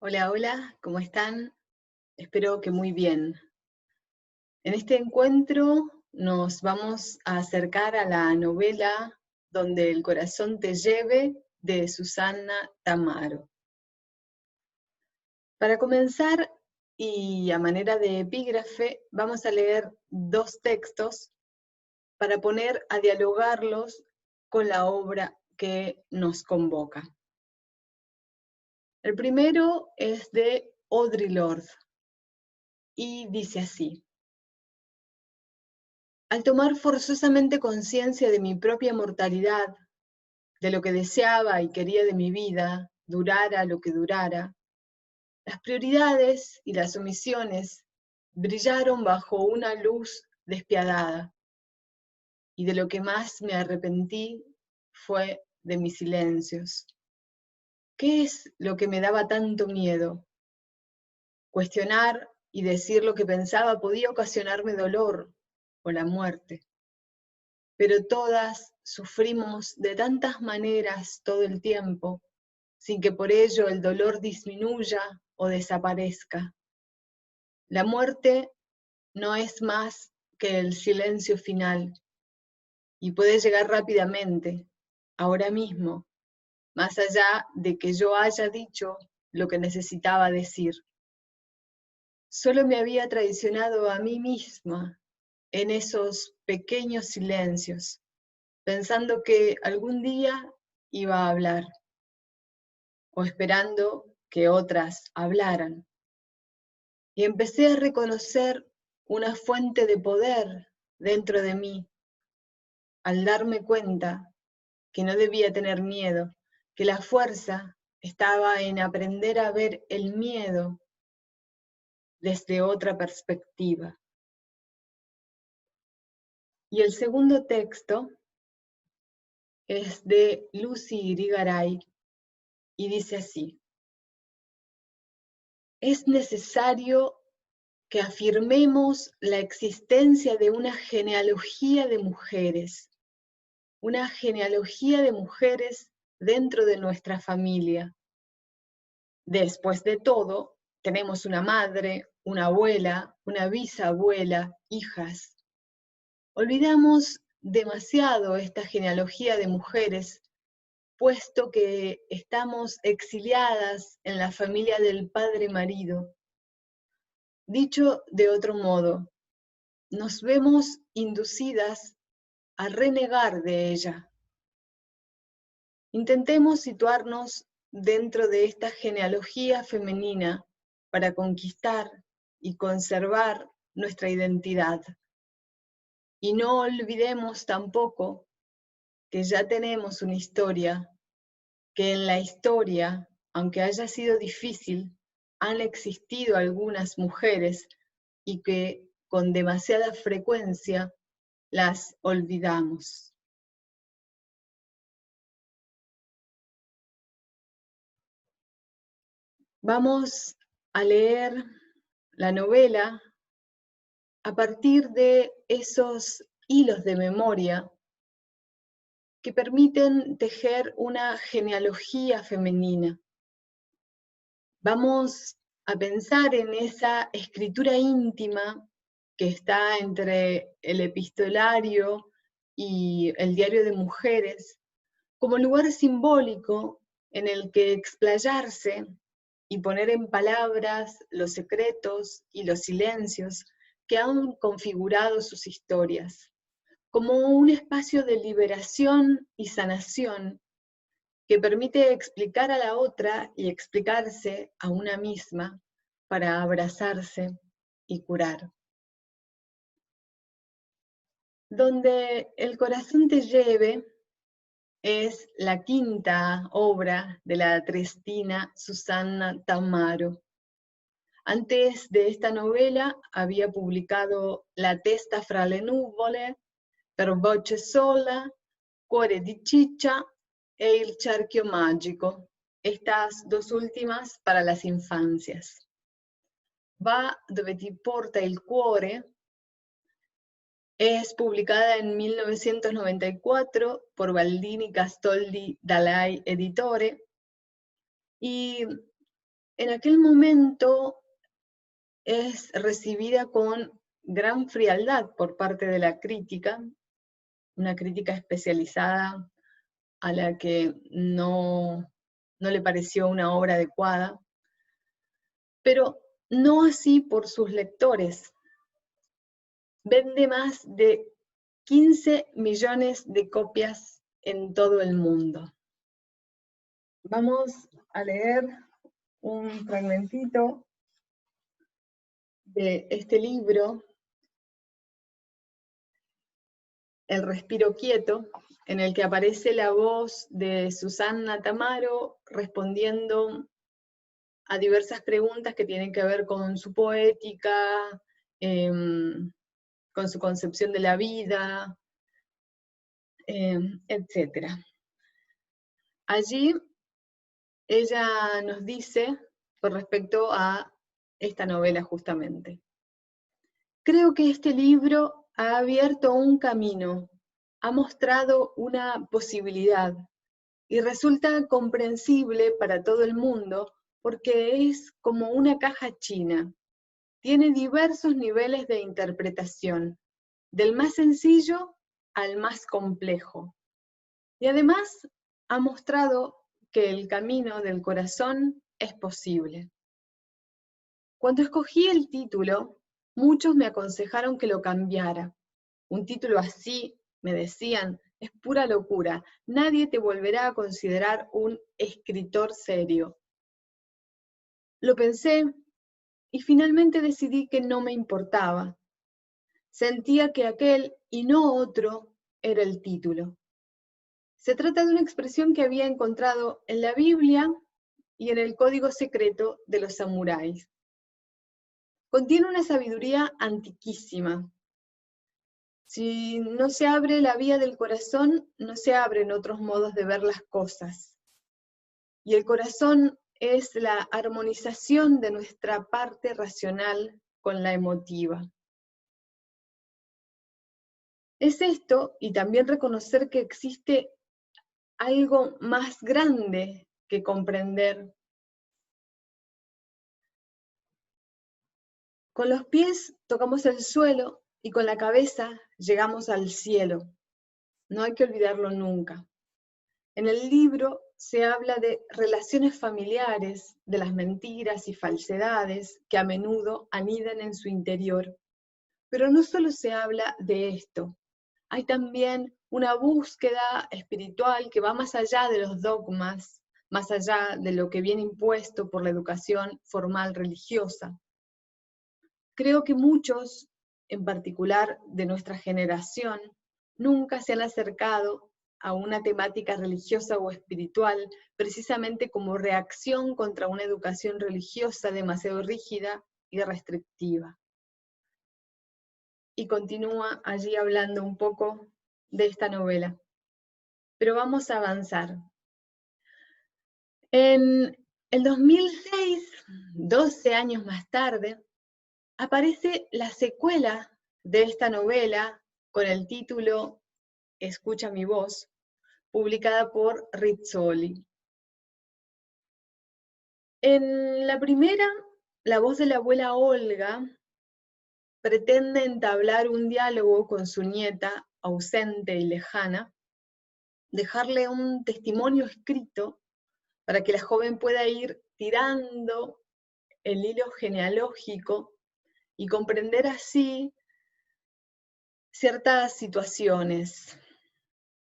Hola, hola, ¿cómo están? Espero que muy bien. En este encuentro nos vamos a acercar a la novela Donde el corazón te lleve de Susana Tamaro. Para comenzar, y a manera de epígrafe, vamos a leer dos textos para poner a dialogarlos con la obra que nos convoca. El primero es de Audre Lorde y dice así: al tomar forzosamente conciencia de mi propia mortalidad, de lo que deseaba y quería de mi vida, durara lo que durara, las prioridades y las omisiones brillaron bajo una luz despiadada, y de lo que más me arrepentí fue de mis silencios. ¿Qué es lo que me daba tanto miedo? Cuestionar y decir lo que pensaba podía ocasionarme dolor o la muerte. Pero todas sufrimos de tantas maneras todo el tiempo, sin que por ello el dolor disminuya o desaparezca. La muerte no es más que el silencio final, y puede llegar rápidamente, ahora mismo, más allá de que yo haya dicho lo que necesitaba decir. Solo me había traicionado a mí misma en esos pequeños silencios, pensando que algún día iba a hablar, o esperando que otras hablaran. Y empecé a reconocer una fuente de poder dentro de mí, al darme cuenta que no debía tener miedo, que la fuerza estaba en aprender a ver el miedo desde otra perspectiva. Y el segundo texto es de Lucy Irigaray y dice así: es necesario que afirmemos la existencia de una genealogía de mujeres dentro de nuestra familia. Después de todo, tenemos una madre, una abuela, una bisabuela, hijas. Olvidamos demasiado esta genealogía de mujeres, puesto que estamos exiliadas en la familia del padre marido. Dicho de otro modo, nos vemos inducidas a renegar de ella. Intentemos situarnos dentro de esta genealogía femenina para conquistar y conservar nuestra identidad. Y no olvidemos tampoco que ya tenemos una historia, que en la historia, aunque haya sido difícil, han existido algunas mujeres y que con demasiada frecuencia las olvidamos. Vamos a leer la novela a partir de esos hilos de memoria que permiten tejer una genealogía femenina. Vamos a pensar en esa escritura íntima que está entre el epistolario y el diario de mujeres, como lugar simbólico en el que explayarse y poner en palabras los secretos y los silencios que han configurado sus historias, como un espacio de liberación y sanación que permite explicar a la otra y explicarse a una misma para abrazarse y curar. Donde el corazón te lleve es la quinta obra de la triestina Susana Tamaro. Antes de esta novela había publicado La testa fra le nuvole, Per voce sola, Cuore di ciccia e Il cerchio magico, estas dos últimas para las infancias. Va dove ti porta il cuore es publicada en 1994 por Baldini Castoldi Dalai Editore y en aquel momento es recibida con gran frialdad por parte de la crítica, una crítica especializada a la que no le pareció una obra adecuada, pero no así por sus lectores. Vende más de 15 millones de copias en todo el mundo. Vamos a leer un fragmentito de este libro, El respiro quieto, en el que aparece la voz de Susana Tamaro respondiendo a diversas preguntas que tienen que ver con su poética, con su concepción de la vida, etc. Allí ella nos dice, con respecto a esta novela justamente: creo que este libro ha abierto un camino, ha mostrado una posibilidad, y resulta comprensible para todo el mundo porque es como una caja china. Tiene diversos niveles de interpretación, del más sencillo al más complejo. Y además ha mostrado que el camino del corazón es posible. Cuando escogí el título, muchos me aconsejaron que lo cambiara. Un título así, me decían, es pura locura. Nadie te volverá a considerar un escritor serio. Lo pensé y finalmente decidí que no me importaba. Sentía que aquel y no otro era el título. Se trata de una expresión que había encontrado en la Biblia y en el código secreto de los samuráis. Contiene una sabiduría antiquísima. Si no se abre la vía del corazón, no se abren otros modos de ver las cosas. Y el corazón es la armonización de nuestra parte racional con la emotiva. Es esto, y también reconocer que existe algo más grande que comprender. Con los pies tocamos el suelo y con la cabeza llegamos al cielo. No hay que olvidarlo nunca. En el libro se habla de relaciones familiares, de las mentiras y falsedades que a menudo anidan en su interior. Pero no solo se habla de esto, hay también una búsqueda espiritual que va más allá de los dogmas, más allá de lo que viene impuesto por la educación formal religiosa. Creo que muchos, en particular de nuestra generación, nunca se han acercado a una temática religiosa o espiritual precisamente como reacción contra una educación religiosa demasiado rígida y restrictiva. Y continúa allí hablando un poco de esta novela. Pero vamos a avanzar. En el 2006, 12 años más tarde, aparece la secuela de esta novela con el título Escucha mi voz, publicada por Rizzoli. En la primera, la voz de la abuela Olga pretende entablar un diálogo con su nieta, ausente y lejana, dejarle un testimonio escrito para que la joven pueda ir tirando el hilo genealógico y comprender así ciertas situaciones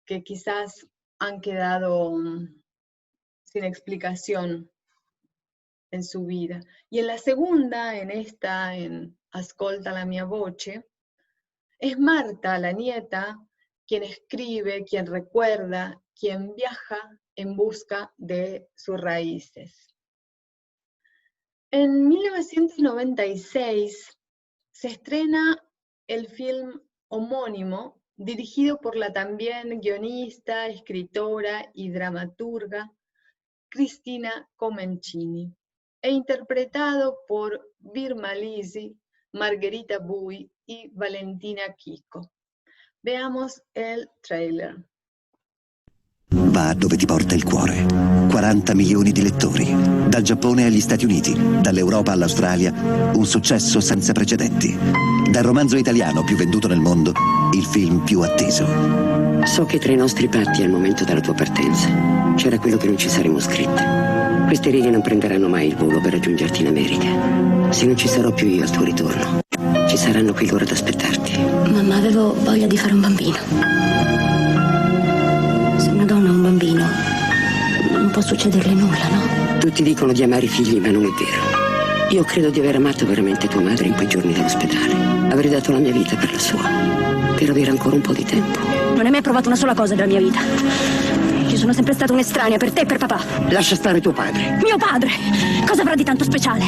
que quizás han quedado sin explicación en su vida. Y en la segunda, en Ascolta la mia voce, es Marta, la nieta, quien escribe, quien recuerda, quien viaja en busca de sus raíces. En 1996 se estrena el film homónimo, dirigido por la también guionista, escritora y dramaturga Cristina Comencini, e interpretado por Birma Lisi, Margherita Bui y Valentina Chico. Veamos el trailer. Va dove ti porta il cuore. 40 milioni di lettori. Dal Giappone agli Stati Uniti, dall'Europa all'Australia, un successo senza precedenti. Dal romanzo italiano più venduto nel mondo, il film più atteso. So che tra i nostri patti al momento della tua partenza c'era quello che non ci saremmo scritte. Queste righe non prenderanno mai il volo per raggiungerti in America. Se non ci sarò più io al tuo ritorno, ci saranno qui loro ad aspettarti. Mamma, avevo voglia di fare un bambino. Se una donna ha un bambino, non può succederle nulla, no? Tutti dicono di amare i figli, ma non è vero. Io credo di aver amato veramente tua madre in quei giorni dell'ospedale. Avrei dato la mia vita per la sua, per avere ancora un po' di tempo. Non hai mai provato una sola cosa della mia vita. Io sono sempre stata un'estranea per te e per papà. Lascia stare tuo padre. Mio padre! Cosa avrà di tanto speciale?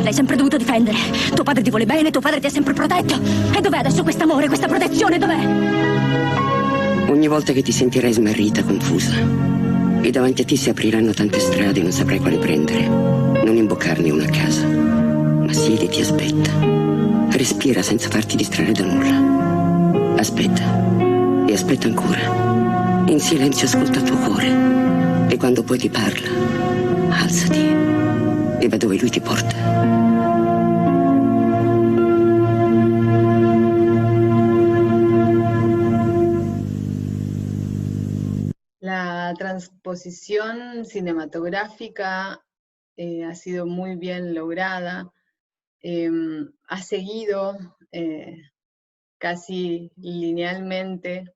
L'hai sempre dovuto difendere. Tuo padre ti vuole bene, tuo padre ti ha sempre protetto. E dov'è adesso quest'amore, questa protezione, dov'è? Ogni volta che ti sentirai smarrita, confusa, e davanti a te si apriranno tante strade e non saprai quale prendere, non imboccarne una a caso, ma siediti e aspetta. Respira senza farti distrarre da nulla. Aspetta, e aspetta ancora. In silenzio ascolta il tuo cuore, e quando poi ti parla, alzati e va dove lui ti porta. La transposición cinematográfica ha sido muy bien lograda, ha seguido casi linealmente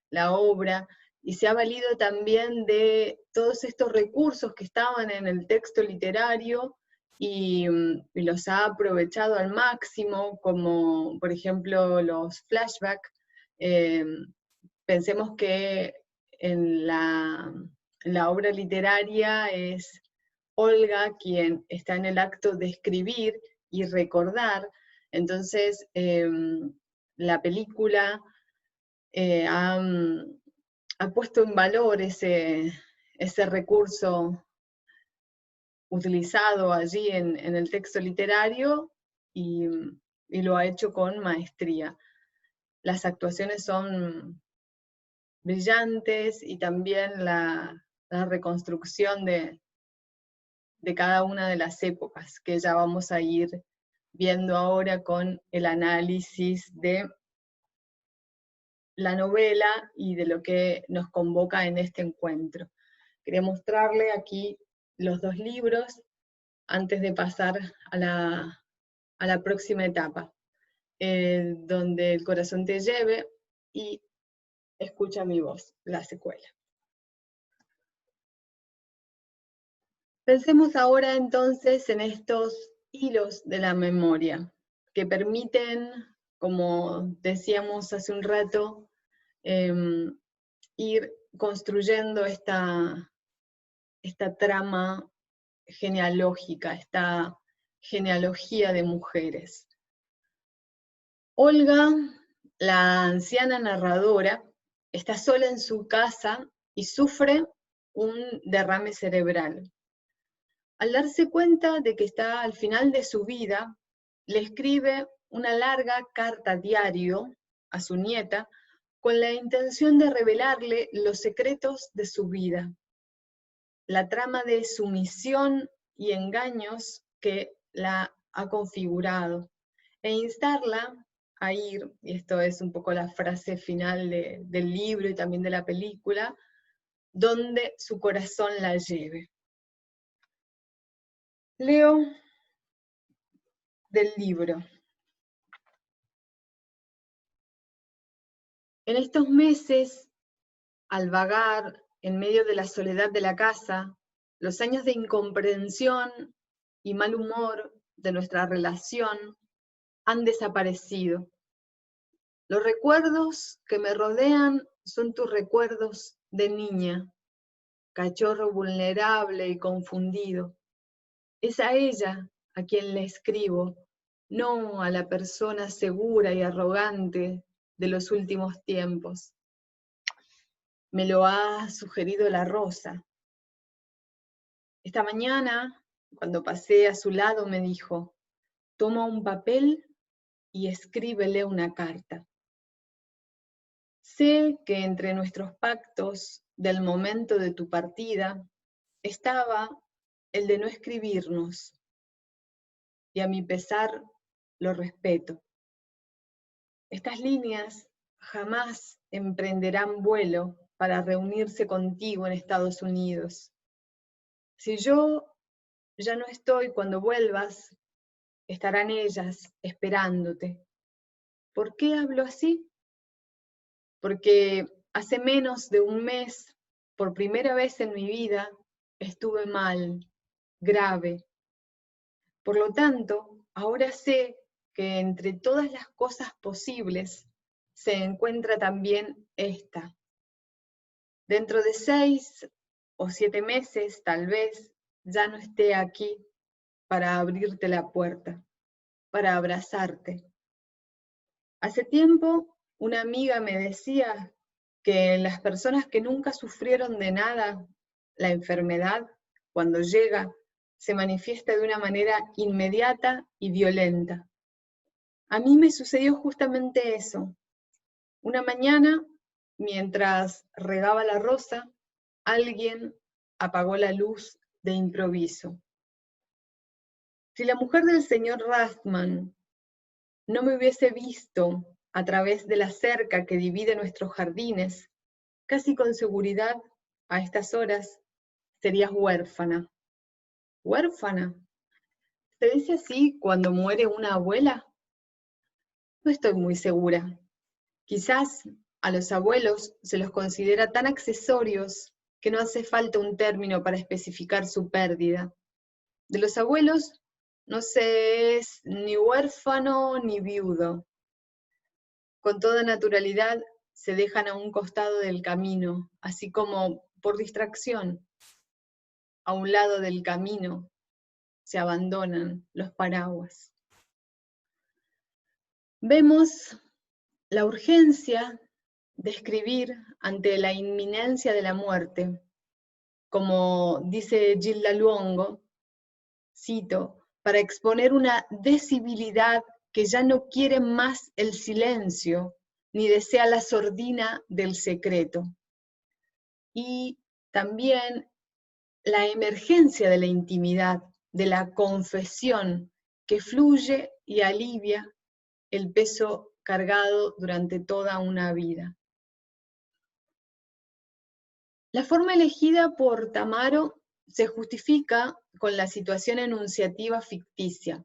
la obra y se ha valido también de todos estos recursos que estaban en el texto literario y los ha aprovechado al máximo, como por ejemplo los flashbacks. Pensemos que en la obra literaria es Olga quien está en el acto de escribir y recordar, entonces la película ha puesto en valor ese recurso utilizado allí en el texto literario y lo ha hecho con maestría. Las actuaciones son brillantes y también la reconstrucción de cada una de las épocas, que ya vamos a ir viendo ahora con el análisis de la novela y de lo que nos convoca en este encuentro. Quería mostrarle aquí los dos libros antes de pasar a la próxima etapa, donde el corazón te lleve y escucha mi voz, la secuela. Pensemos ahora entonces en estos hilos de la memoria, que permiten, como decíamos hace un rato, ir construyendo esta trama genealógica, esta genealogía de mujeres. Olga, la anciana narradora, está sola en su casa y sufre un derrame cerebral. Al darse cuenta de que está al final de su vida, le escribe una larga carta diario a su nieta con la intención de revelarle los secretos de su vida, la trama de sumisión y engaños que la ha configurado, e instarla a ir, y esto es un poco la frase final del libro y también de la película, donde su corazón la lleve. Leo del libro. En estos meses, al vagar en medio de la soledad de la casa, los años de incomprensión y mal humor de nuestra relación han desaparecido. Los recuerdos que me rodean son tus recuerdos de niña, cachorro vulnerable y confundido. Es a ella a quien le escribo, no a la persona segura y arrogante de los últimos tiempos. Me lo ha sugerido la rosa. Esta mañana, cuando pasé a su lado, me dijo, toma un papel y escríbele una carta. Sé que entre nuestros pactos del momento de tu partida estaba el de no escribirnos, y a mi pesar lo respeto. Estas líneas jamás emprenderán vuelo para reunirse contigo en Estados Unidos. Si yo ya no estoy cuando vuelvas, estarán ellas esperándote. ¿Por qué hablo así? Porque hace menos de un mes, por primera vez en mi vida, estuve mal, grave. Por lo tanto, ahora sé que entre todas las cosas posibles se encuentra también esta. Dentro de 6 o 7 meses, tal vez, ya no esté aquí para abrirte la puerta, para abrazarte. Hace tiempo, una amiga me decía que las personas que nunca sufrieron de nada, la enfermedad, cuando llega, se manifiesta de una manera inmediata y violenta. A mí me sucedió justamente eso. Una mañana, mientras regaba la rosa, alguien apagó la luz de improviso. Si la mujer del señor Rathman no me hubiese visto a través de la cerca que divide nuestros jardines, casi con seguridad, a estas horas, serías huérfana. ¿Huérfana? ¿Se dice así cuando muere una abuela? No estoy muy segura. Quizás a los abuelos se los considera tan accesorios que no hace falta un término para especificar su pérdida. De los abuelos no se es ni huérfano ni viudo. Con toda naturalidad se dejan a un costado del camino, así como por distracción. A un lado del camino se abandonan los paraguas. Vemos la urgencia de escribir ante la inminencia de la muerte. Como dice Gilda Luongo, cito, para exponer una decibilidad que ya no quiere más el silencio, ni desea la sordina del secreto. Y también la emergencia de la intimidad, de la confesión, que fluye y alivia el peso cargado durante toda una vida. La forma elegida por Tamaro se justifica con la situación enunciativa ficticia.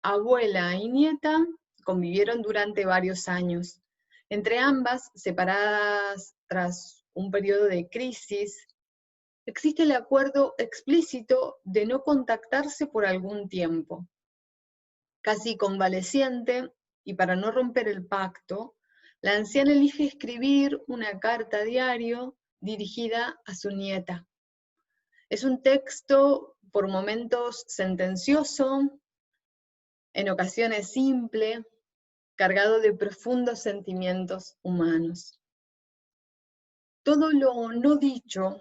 Abuela y nieta convivieron durante varios años. Entre ambas, separadas tras un periodo de crisis, existe el acuerdo explícito de no contactarse por algún tiempo. Casi convaleciente, y para no romper el pacto, la anciana elige escribir una carta a diario dirigida a su nieta. Es un texto por momentos sentencioso, en ocasiones simple, cargado de profundos sentimientos humanos. Todo lo no dicho,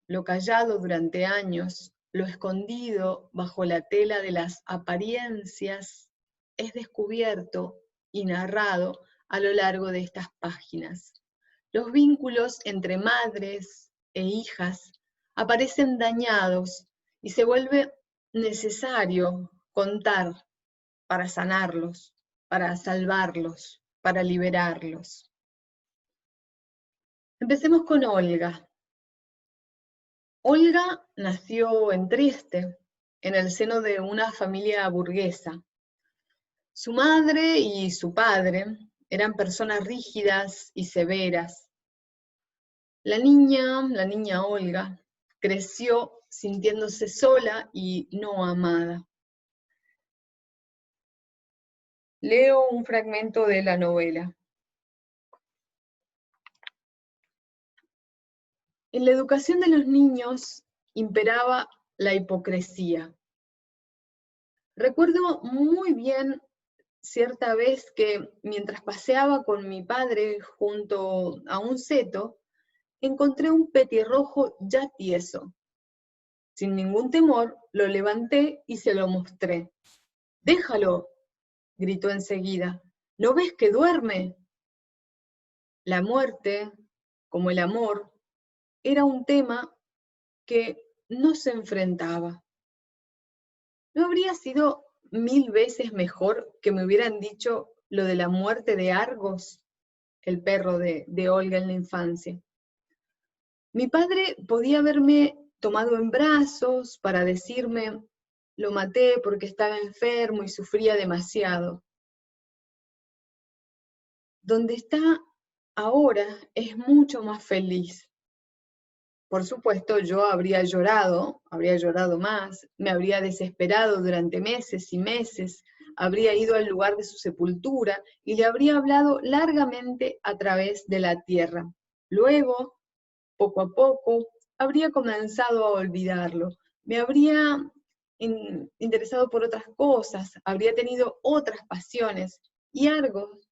lo callado durante años, lo escondido bajo la tela de las apariencias, es descubierto y narrado a lo largo de estas páginas. Los vínculos entre madres e hijas aparecen dañados y se vuelve necesario contar para sanarlos, para salvarlos, para liberarlos. Empecemos con Olga. Olga nació en Trieste, en el seno de una familia burguesa. Su madre y su padre eran personas rígidas y severas. La niña Olga, creció sintiéndose sola y no amada. Leo un fragmento de la novela. En la educación de los niños imperaba la hipocresía. Recuerdo muy bien cierta vez que mientras paseaba con mi padre junto a un seto, encontré un petirrojo ya tieso. Sin ningún temor, lo levanté y se lo mostré. «¡Déjalo!», gritó enseguida. «¿No ves que duerme?». La muerte, como el amor, era un tema que no se enfrentaba. ¿No habría sido 1000 veces mejor que me hubieran dicho lo de la muerte de Argos, el perro de Olga en la infancia? Mi padre podía haberme tomado en brazos para decirme, lo maté porque estaba enfermo y sufría demasiado. Donde está ahora es mucho más feliz. Por supuesto, yo habría llorado más, me habría desesperado durante meses y meses, habría ido al lugar de su sepultura y le habría hablado largamente a través de la tierra. Luego, poco a poco, habría comenzado a olvidarlo, me habría interesado por otras cosas, habría tenido otras pasiones y Argos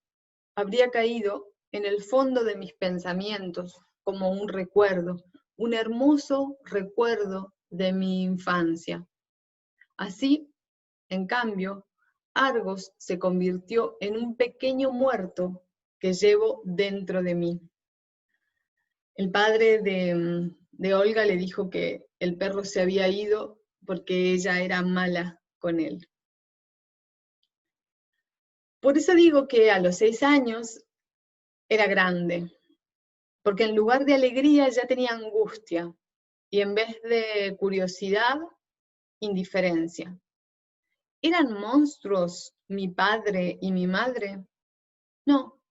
habría caído en el fondo de mis pensamientos como un recuerdo, un hermoso recuerdo de mi infancia. Así, en cambio, Argos se convirtió en un pequeño muerto que llevo dentro de mí. El padre de Olga le dijo que el perro se había ido porque ella era mala con él. Por eso digo que a los 6 años era grande, porque en lugar de alegría ya tenía angustia, y en vez de curiosidad, indiferencia. ¿Eran monstruos mi padre y mi madre? No,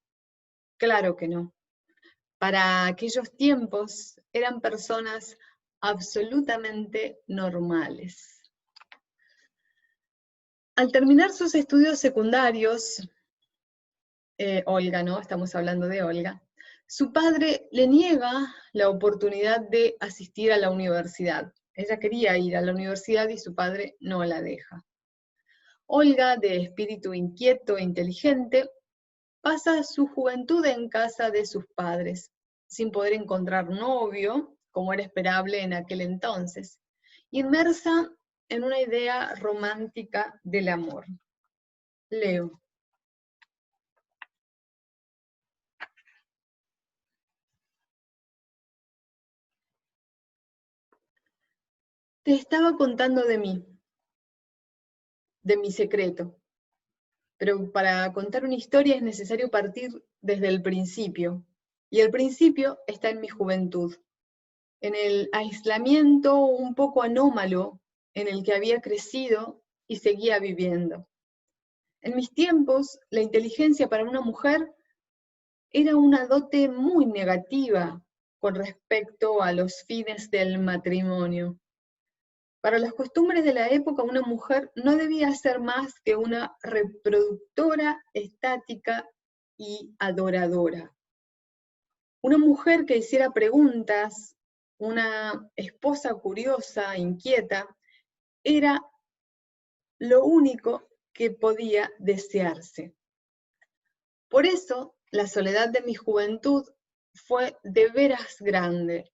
claro que no. Para aquellos tiempos eran personas absolutamente normales. Al terminar sus estudios secundarios, Olga, ¿no? Estamos hablando de Olga. Su padre le niega la oportunidad de asistir a la universidad. Ella quería ir a la universidad y su padre no la deja. Olga, de espíritu inquieto e inteligente, pasa su juventud en casa de sus padres, sin poder encontrar novio, como era esperable en aquel entonces, inmersa en una idea romántica del amor. Leo. Te estaba contando de mí, de mi secreto. Pero para contar una historia es necesario partir desde el principio. Y el principio está en mi juventud, en el aislamiento un poco anómalo en el que había crecido y seguía viviendo. En mis tiempos, la inteligencia para una mujer era una dote muy negativa con respecto a los fines del matrimonio. Para las costumbres de la época, una mujer no debía ser más que una reproductora estática y adoradora. Una mujer que hiciera preguntas, una esposa curiosa, inquieta, era lo único que podía desearse. Por eso, la soledad de mi juventud fue de veras grande.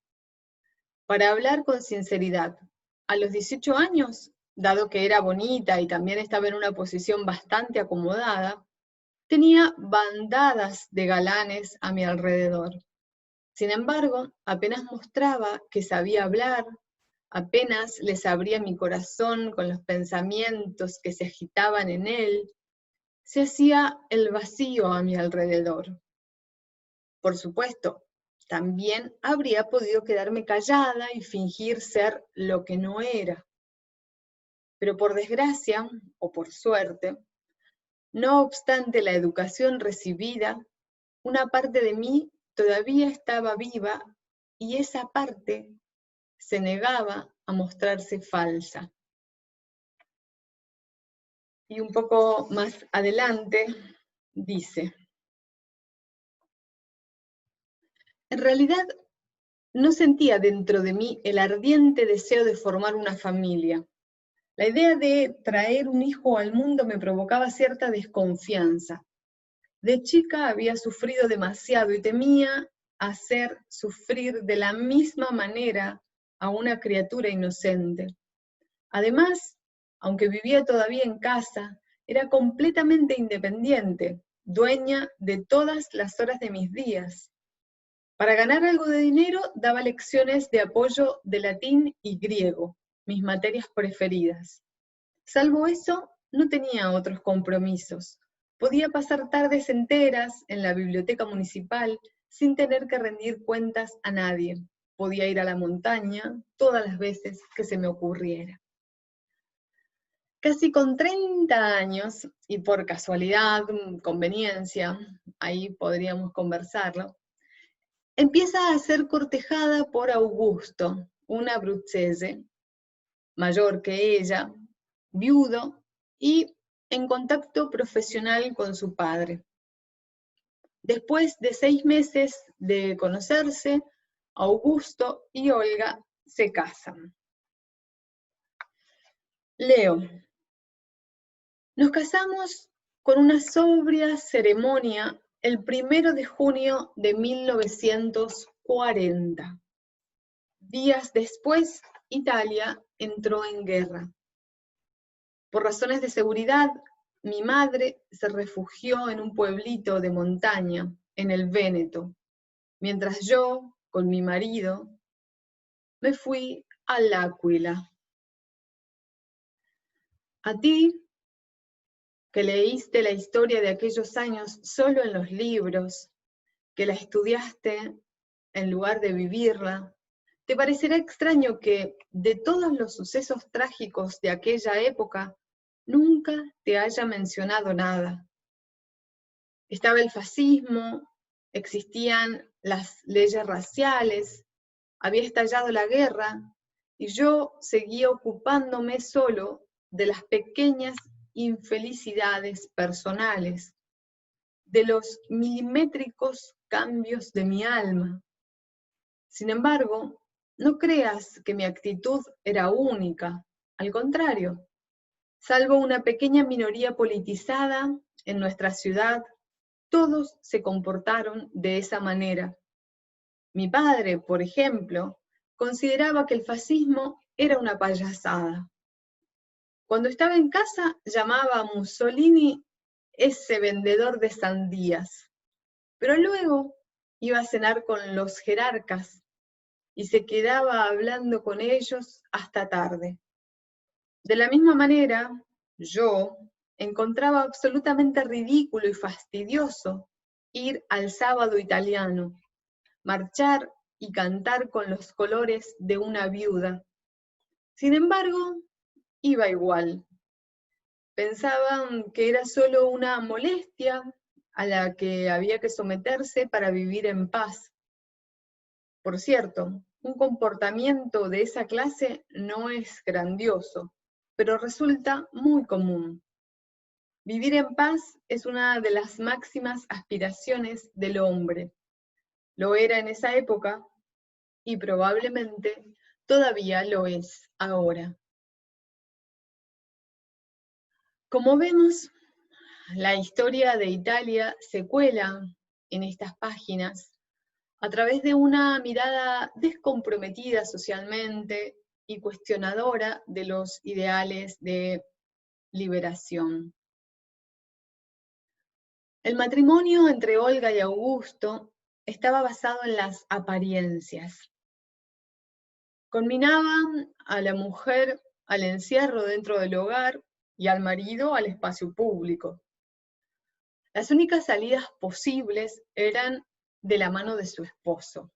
Para hablar con sinceridad, a los 18 años, dado que era bonita y también estaba en una posición bastante acomodada, tenía bandadas de galanes a mi alrededor. Sin embargo, apenas mostraba que sabía hablar, apenas les abría mi corazón con los pensamientos que se agitaban en él, se hacía el vacío a mi alrededor. Por supuesto, también habría podido quedarme callada y fingir ser lo que no era. Pero por desgracia, o por suerte, no obstante la educación recibida, una parte de mí todavía estaba viva y esa parte se negaba a mostrarse falsa. Y un poco más adelante dice: en realidad, no sentía dentro de mí el ardiente deseo de formar una familia. La idea de traer un hijo al mundo me provocaba cierta desconfianza. De chica había sufrido demasiado y temía hacer sufrir de la misma manera a una criatura inocente. Además, aunque vivía todavía en casa, era completamente independiente, dueña de todas las horas de mis días. Para ganar algo de dinero, daba lecciones de apoyo de latín y griego, mis materias preferidas. Salvo eso, no tenía otros compromisos. Podía pasar tardes enteras en la biblioteca municipal sin tener que rendir cuentas a nadie. Podía ir a la montaña todas las veces que se me ocurriera. Casi con 30 años, y por casualidad, conveniencia, ahí podríamos conversarlo, empieza a ser cortejada por Augusto, un abruzzese, mayor que ella, viudo y en contacto profesional con su padre. Después de 6 meses de conocerse, Augusto y Olga se casan. Leo. Nos casamos con una sobria ceremonia el 1 de junio de 1940. Días después, Italia entró en guerra. Por razones de seguridad, mi madre se refugió en un pueblito de montaña, en el Véneto, mientras yo, con mi marido, me fui a L'Aquila. A ti, que leíste la historia de aquellos años solo en los libros, que la estudiaste en lugar de vivirla, te parecerá extraño que, de todos los sucesos trágicos de aquella época, nunca te haya mencionado nada. Estaba el fascismo, existían las leyes raciales, había estallado la guerra, y yo seguía ocupándome solo de las pequeñas infelicidades personales, de los milimétricos cambios de mi alma. Sin embargo, no creas que mi actitud era única, al contrario. Salvo una pequeña minoría politizada en nuestra ciudad, todos se comportaron de esa manera. Mi padre, por ejemplo, consideraba que el fascismo era una payasada. Cuando estaba en casa, llamaba a Mussolini ese vendedor de sandías, pero luego iba a cenar con los jerarcas y se quedaba hablando con ellos hasta tarde. De la misma manera, yo encontraba absolutamente ridículo y fastidioso ir al sábado italiano, marchar y cantar con los colores de una viuda. Sin embargo, iba igual. Pensaban que era solo una molestia a la que había que someterse para vivir en paz. Por cierto, un comportamiento de esa clase no es grandioso, pero resulta muy común. Vivir en paz es una de las máximas aspiraciones del hombre. Lo era en esa época y probablemente todavía lo es ahora. Como vemos, la historia de Italia se cuela en estas páginas a través de una mirada descomprometida socialmente y cuestionadora de los ideales de liberación. El matrimonio entre Olga y Augusto estaba basado en las apariencias. Conminaban a la mujer al encierro dentro del hogar y al marido al espacio público. Las únicas salidas posibles eran de la mano de su esposo,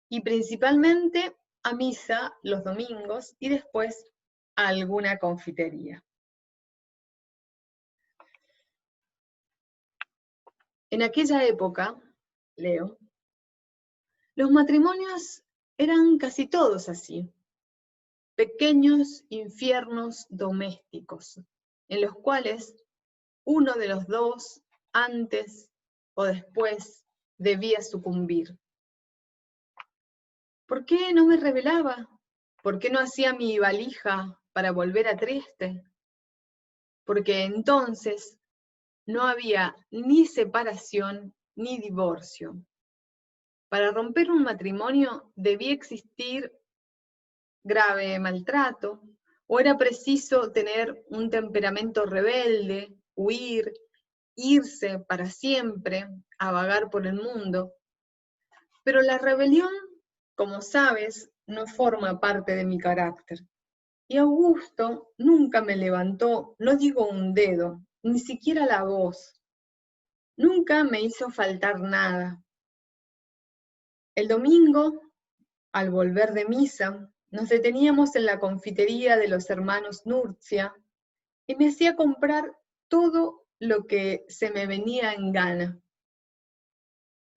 y principalmente a misa los domingos y después a alguna confitería. En aquella época, Leo, los matrimonios eran casi todos así, pequeños infiernos domésticos, en los cuales uno de los dos, antes o después, debía sucumbir. ¿Por qué no me rebelaba? ¿Por qué no hacía mi valija para volver a Trieste? Porque entonces no había ni separación ni divorcio. Para romper un matrimonio debía existir grave maltrato, o era preciso tener un temperamento rebelde, huir, irse para siempre a vagar por el mundo. Pero la rebelión, como sabes, no forma parte de mi carácter. Y Augusto nunca me levantó, no digo un dedo, ni siquiera la voz. Nunca me hizo faltar nada. El domingo, al volver de misa, nos deteníamos en la confitería de los hermanos Nurcia y me hacía comprar todo lo que se me venía en gana.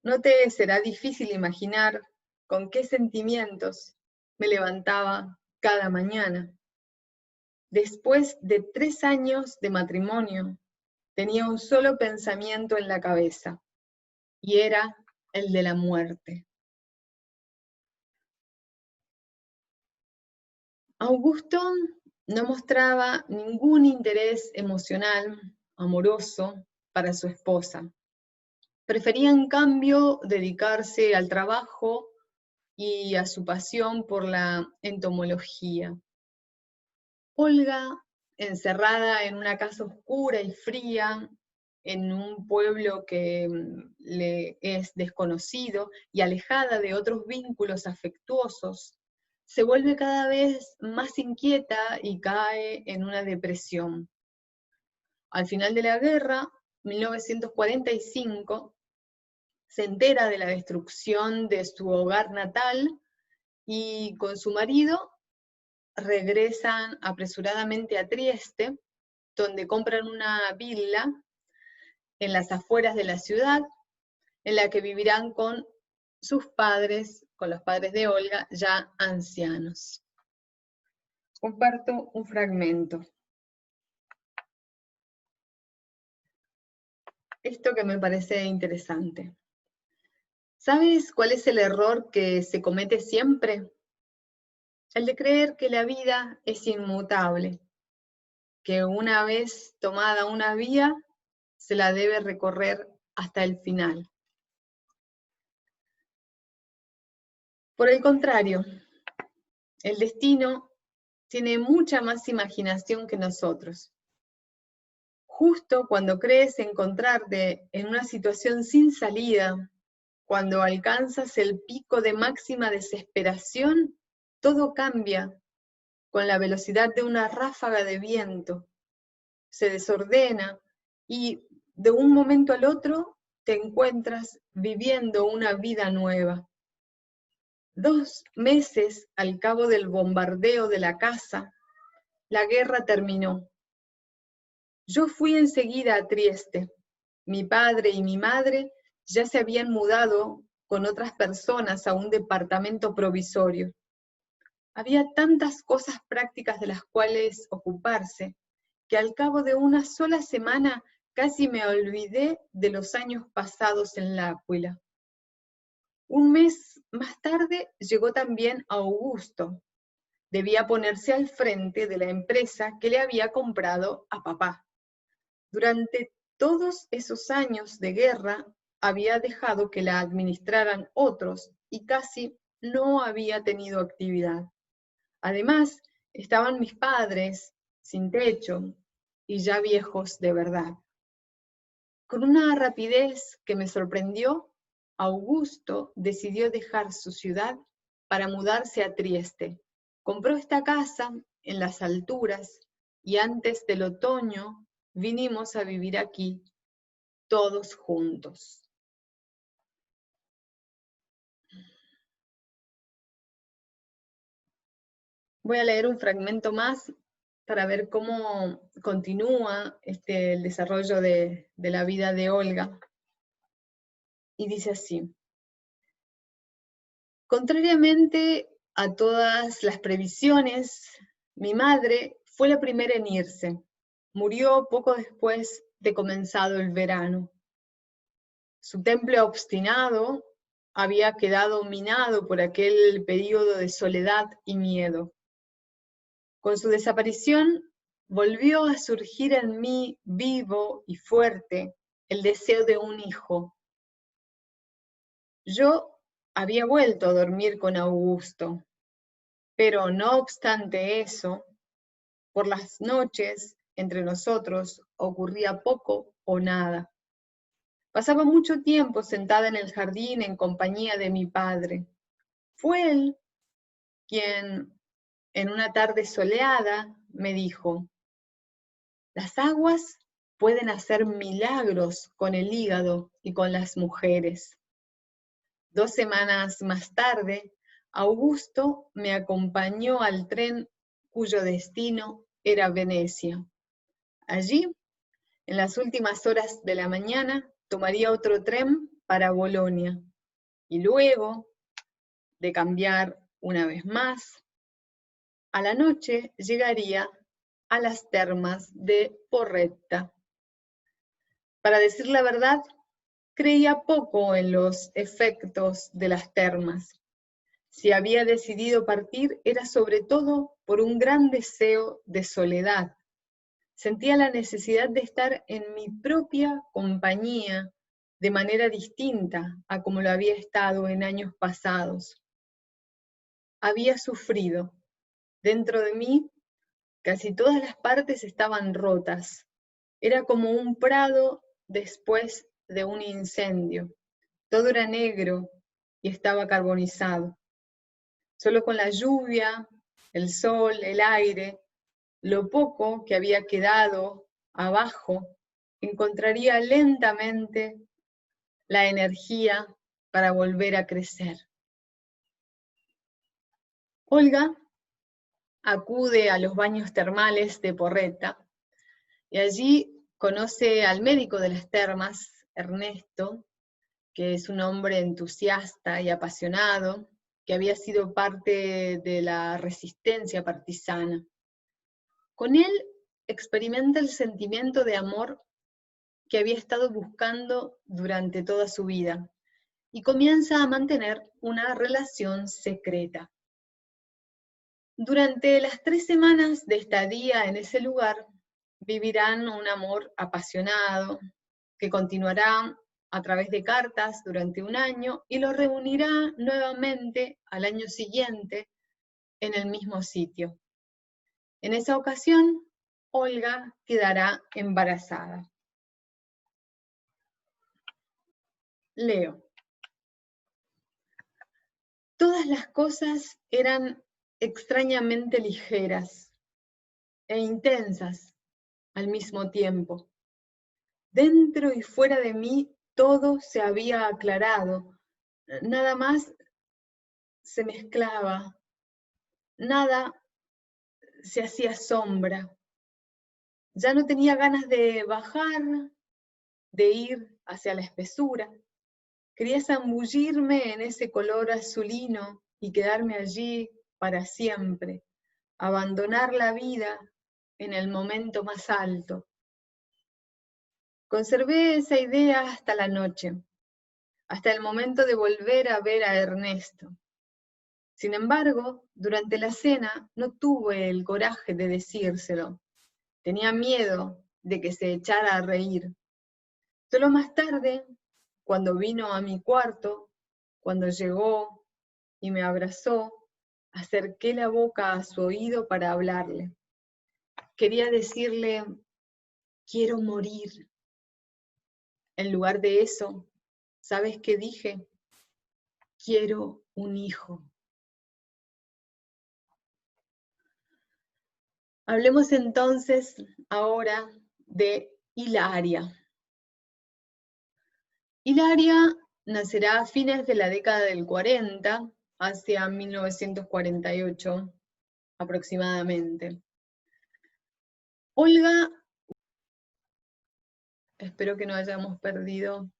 No te será difícil imaginar con qué sentimientos me levantaba cada mañana. Después de 3 años de matrimonio, tenía un solo pensamiento en la cabeza, y era el de la muerte. Augusto no mostraba ningún interés emocional, amoroso, para su esposa. Prefería, en cambio, dedicarse al trabajo y a su pasión por la entomología. Olga, encerrada en una casa oscura y fría, en un pueblo que le es desconocido y alejada de otros vínculos afectuosos, se vuelve cada vez más inquieta y cae en una depresión. Al final de la guerra, 1945, se entera de la destrucción de su hogar natal y con su marido regresan apresuradamente a Trieste, donde compran una villa en las afueras de la ciudad, en la que vivirán con sus padres, con los padres de Olga, ya ancianos. Comparto un fragmento. Esto que me parece interesante. ¿Sabes cuál es el error que se comete siempre? El de creer que la vida es inmutable, que una vez tomada una vía, se la debe recorrer hasta el final. Por el contrario, el destino tiene mucha más imaginación que nosotros. Justo cuando crees encontrarte en una situación sin salida, cuando alcanzas el pico de máxima desesperación, todo cambia con la velocidad de una ráfaga de viento. Se desordena y de un momento al otro te encuentras viviendo una vida nueva. 2 meses al cabo del bombardeo de la casa, la guerra terminó. Yo fui enseguida a Trieste. Mi padre y mi madre ya se habían mudado con otras personas a un departamento provisorio. Había tantas cosas prácticas de las cuales ocuparse, que al cabo de una sola semana casi me olvidé de los años pasados en L'Aquila. Un mes más tarde llegó también Augusto. Debía ponerse al frente de la empresa que le había comprado a papá. Durante todos esos años de guerra había dejado que la administraran otros y casi no había tenido actividad. Además, estaban mis padres sin techo y ya viejos de verdad. Con una rapidez que me sorprendió, Augusto decidió dejar su ciudad para mudarse a Trieste. Compró esta casa en las alturas y antes del otoño vinimos a vivir aquí, todos juntos. Voy a leer un fragmento más para ver cómo continúa el desarrollo de la vida de Olga. Y dice así: contrariamente a todas las previsiones, mi madre fue la primera en irse. Murió poco después de comenzado el verano. Su temple obstinado había quedado minado por aquel período de soledad y miedo. Con su desaparición, volvió a surgir en mí vivo y fuerte el deseo de un hijo. Yo había vuelto a dormir con Augusto, pero no obstante eso, por las noches entre nosotros ocurría poco o nada. Pasaba mucho tiempo sentada en el jardín en compañía de mi padre. Fue él quien, en una tarde soleada, me dijo: las aguas pueden hacer milagros con el hígado y con las mujeres. 2 semanas más tarde, Augusto me acompañó al tren cuyo destino era Venecia. Allí, en las últimas horas de la mañana, tomaría otro tren para Bolonia y luego, de cambiar una vez más, a la noche llegaría a las termas de Porretta. Para decir la verdad, creía poco en los efectos de las termas. Si había decidido partir era sobre todo por un gran deseo de soledad. Sentía la necesidad de estar en mi propia compañía de manera distinta a como lo había estado en años pasados. Había sufrido. Dentro de mí, casi todas las partes estaban rotas. Era como un prado después de un incendio. Todo era negro y estaba carbonizado. Solo con la lluvia, el sol, el aire, lo poco que había quedado abajo, encontraría lentamente la energía para volver a crecer. Olga acude a los baños termales de Porretta y allí conoce al médico de las termas, Ernesto, que es un hombre entusiasta y apasionado, que había sido parte de la resistencia partisana. Con él experimenta el sentimiento de amor que había estado buscando durante toda su vida y comienza a mantener una relación secreta. Durante las 3 semanas de estadía en ese lugar, vivirán un amor apasionado que continuará a través de cartas durante 1 año y lo reunirá nuevamente al año siguiente en el mismo sitio. En esa ocasión, Olga quedará embarazada. Leo. Todas las cosas eran extrañamente ligeras e intensas al mismo tiempo. Dentro y fuera de mí todo se había aclarado, nada más se mezclaba, nada se hacía sombra. Ya no tenía ganas de bajar, de ir hacia la espesura. Quería zambullirme en ese color azulino y quedarme allí para siempre, abandonar la vida en el momento más alto. Conservé esa idea hasta la noche, hasta el momento de volver a ver a Ernesto. Sin embargo, durante la cena no tuve el coraje de decírselo. Tenía miedo de que se echara a reír. Solo más tarde, cuando vino a mi cuarto, cuando llegó y me abrazó, acerqué la boca a su oído para hablarle. Quería decirle: quiero morir. En lugar de eso, ¿sabes qué dije? Quiero un hijo. Hablemos entonces ahora de Hilaria. Hilaria nacerá a fines de la década del 40, hacia 1948 aproximadamente. Olga, espero que no hayamos perdido,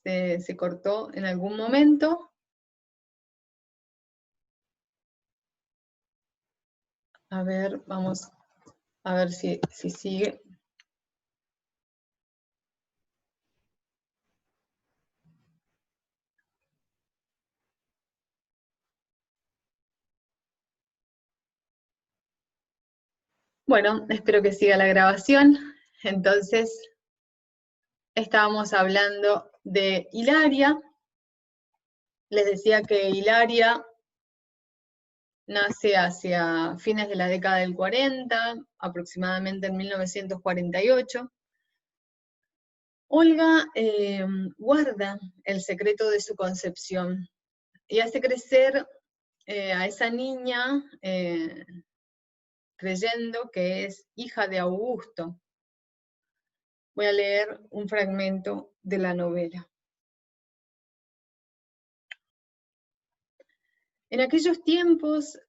se cortó en algún momento. A ver, vamos a ver si sigue. Bueno, espero que siga la grabación. Entonces, estábamos hablando de Hilaria. Les decía que Hilaria nace hacia fines de la década del 40, aproximadamente en 1948. Olga guarda el secreto de su concepción y hace crecer a esa niña creyendo que es hija de Augusto. Voy a leer un fragmento de la novela. En aquellos tiempos,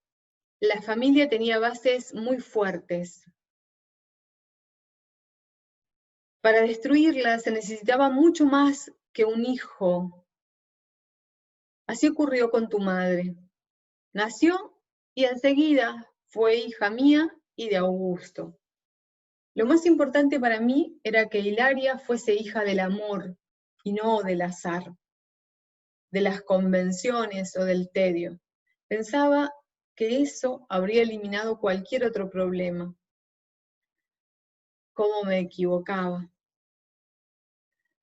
la familia tenía bases muy fuertes. Para destruirla se necesitaba mucho más que un hijo. Así ocurrió con tu madre. Nació y enseguida fue hija mía y de Augusto. Lo más importante para mí era que Hilaria fuese hija del amor y no del azar, de las convenciones o del tedio. Pensaba que eso habría eliminado cualquier otro problema. ¿Cómo me equivocaba?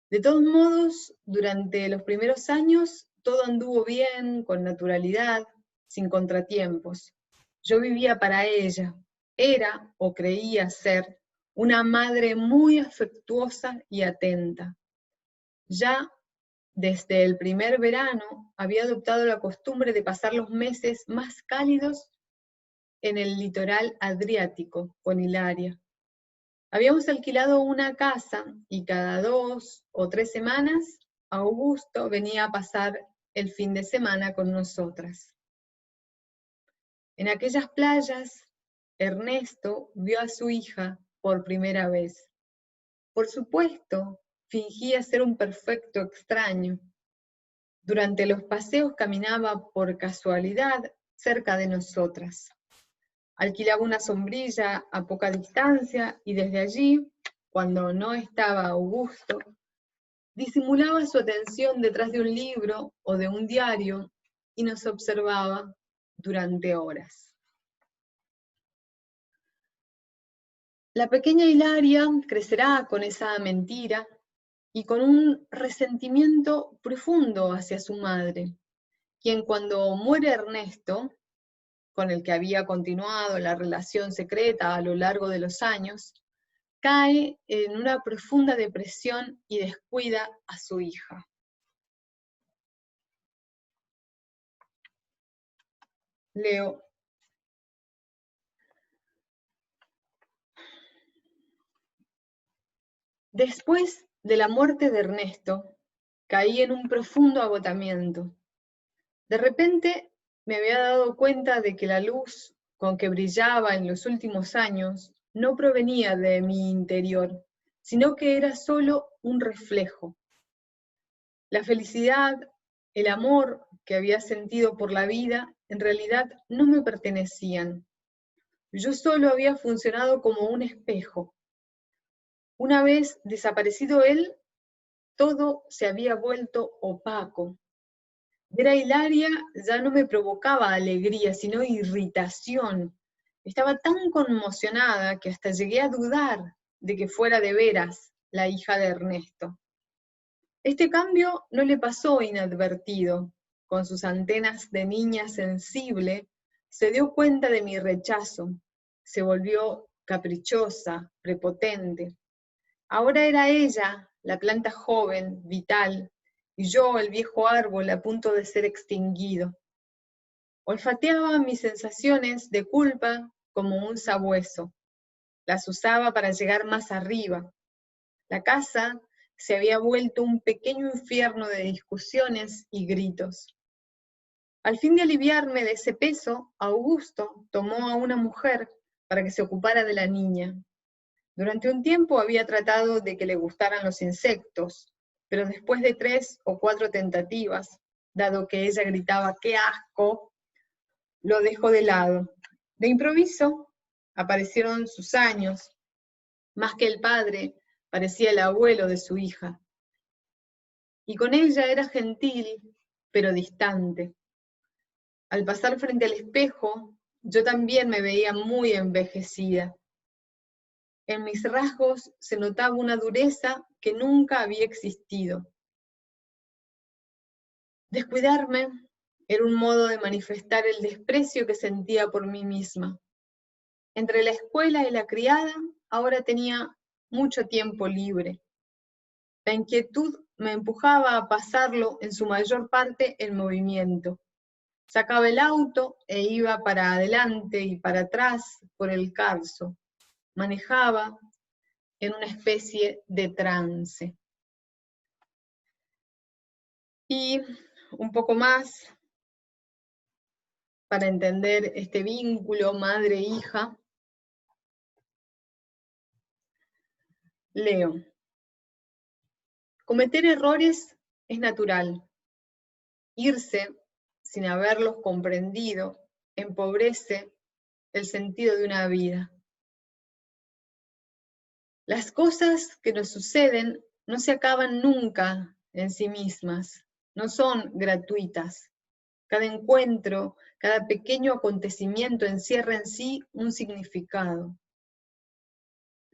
De todos modos, durante los primeros años, todo anduvo bien, con naturalidad, sin contratiempos. Yo vivía para ella. Era, o creía ser, una madre muy afectuosa y atenta. Ya desde el primer verano había adoptado la costumbre de pasar los meses más cálidos en el litoral adriático con Hilaria. Habíamos alquilado una casa y cada 2 o 3 semanas Augusto venía a pasar el fin de semana con nosotras. En aquellas playas, Ernesto vio a su hija por primera vez. Por supuesto, fingía ser un perfecto extraño. Durante los paseos caminaba por casualidad cerca de nosotras. Alquilaba una sombrilla a poca distancia y desde allí, cuando no estaba Augusto, disimulaba su atención detrás de un libro o de un diario y nos observaba durante horas. La pequeña Hilaria crecerá con esa mentira y con un resentimiento profundo hacia su madre, quien cuando muere Ernesto, con el que había continuado la relación secreta a lo largo de los años, cae en una profunda depresión y descuida a su hija. Leo. Después de la muerte de Ernesto, caí en un profundo agotamiento. De repente me había dado cuenta de que la luz con que brillaba en los últimos años no provenía de mi interior, sino que era solo un reflejo. La felicidad, el amor que había sentido por la vida, en realidad no me pertenecían. Yo solo había funcionado como un espejo. Una vez desaparecido él, todo se había vuelto opaco. Ver a Hilaria ya no me provocaba alegría, sino irritación. Estaba tan conmocionada que hasta llegué a dudar de que fuera de veras la hija de Ernesto. Este cambio no le pasó inadvertido. Con sus antenas de niña sensible, se dio cuenta de mi rechazo. Se volvió caprichosa, prepotente. Ahora era ella, la planta joven, vital, y yo, el viejo árbol a punto de ser extinguido. Olfateaba mis sensaciones de culpa como un sabueso. Las usaba para llegar más arriba. La casa se había vuelto un pequeño infierno de discusiones y gritos. Al fin de aliviarme de ese peso, Augusto tomó a una mujer para que se ocupara de la niña. Durante un tiempo había tratado de que le gustaran los insectos, pero después de 3 o 4 tentativas, dado que ella gritaba ¡qué asco!, lo dejó de lado. De improviso aparecieron sus años. Más que el padre, parecía el abuelo de su hija. Y con ella era gentil, pero distante. Al pasar frente al espejo, yo también me veía muy envejecida. En mis rasgos se notaba una dureza que nunca había existido. Descuidarme era un modo de manifestar el desprecio que sentía por mí misma. Entre la escuela y la criada, ahora tenía mucho tiempo libre. La inquietud me empujaba a pasarlo en su mayor parte en movimiento. Sacaba el auto e iba para adelante y para atrás por el Carso. Manejaba en una especie de trance. Y un poco más, para entender este vínculo madre-hija, leo. Cometer errores es natural. Irse sin haberlos comprendido empobrece el sentido de una vida. Las cosas que nos suceden no se acaban nunca en sí mismas, no son gratuitas. Cada encuentro, cada pequeño acontecimiento encierra en sí un significado.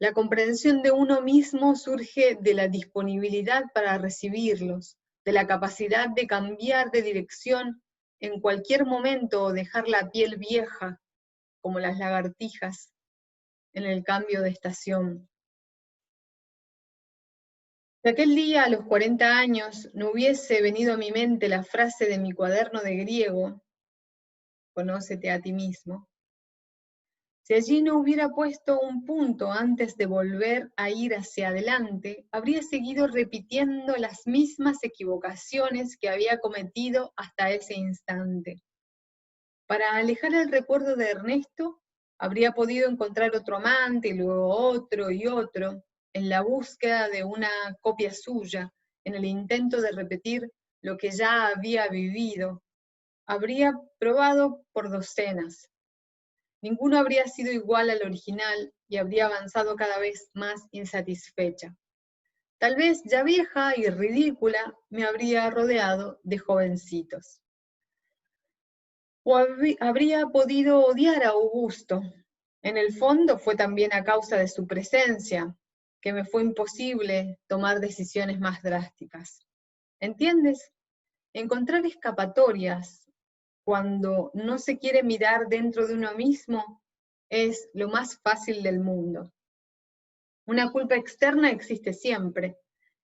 La comprensión de uno mismo surge de la disponibilidad para recibirlos, de la capacidad de cambiar de dirección en cualquier momento o dejar la piel vieja, como las lagartijas, en el cambio de estación. Si aquel día, a los 40 años, no hubiese venido a mi mente la frase de mi cuaderno de griego, conócete a ti mismo, si allí no hubiera puesto un punto antes de volver a ir hacia adelante, habría seguido repitiendo las mismas equivocaciones que había cometido hasta ese instante. Para alejar el recuerdo de Ernesto, habría podido encontrar otro amante, y luego otro y otro, en la búsqueda de una copia suya, en el intento de repetir lo que ya había vivido. Habría probado por docenas. Ninguno habría sido igual al original y habría avanzado cada vez más insatisfecha. Tal vez, ya vieja y ridícula, me habría rodeado de jovencitos. O habría podido odiar a Augusto. En el fondo fue también a causa de su presencia, que me fue imposible tomar decisiones más drásticas. ¿Entiendes? Encontrar escapatorias cuando no se quiere mirar dentro de uno mismo es lo más fácil del mundo. Una culpa externa existe siempre.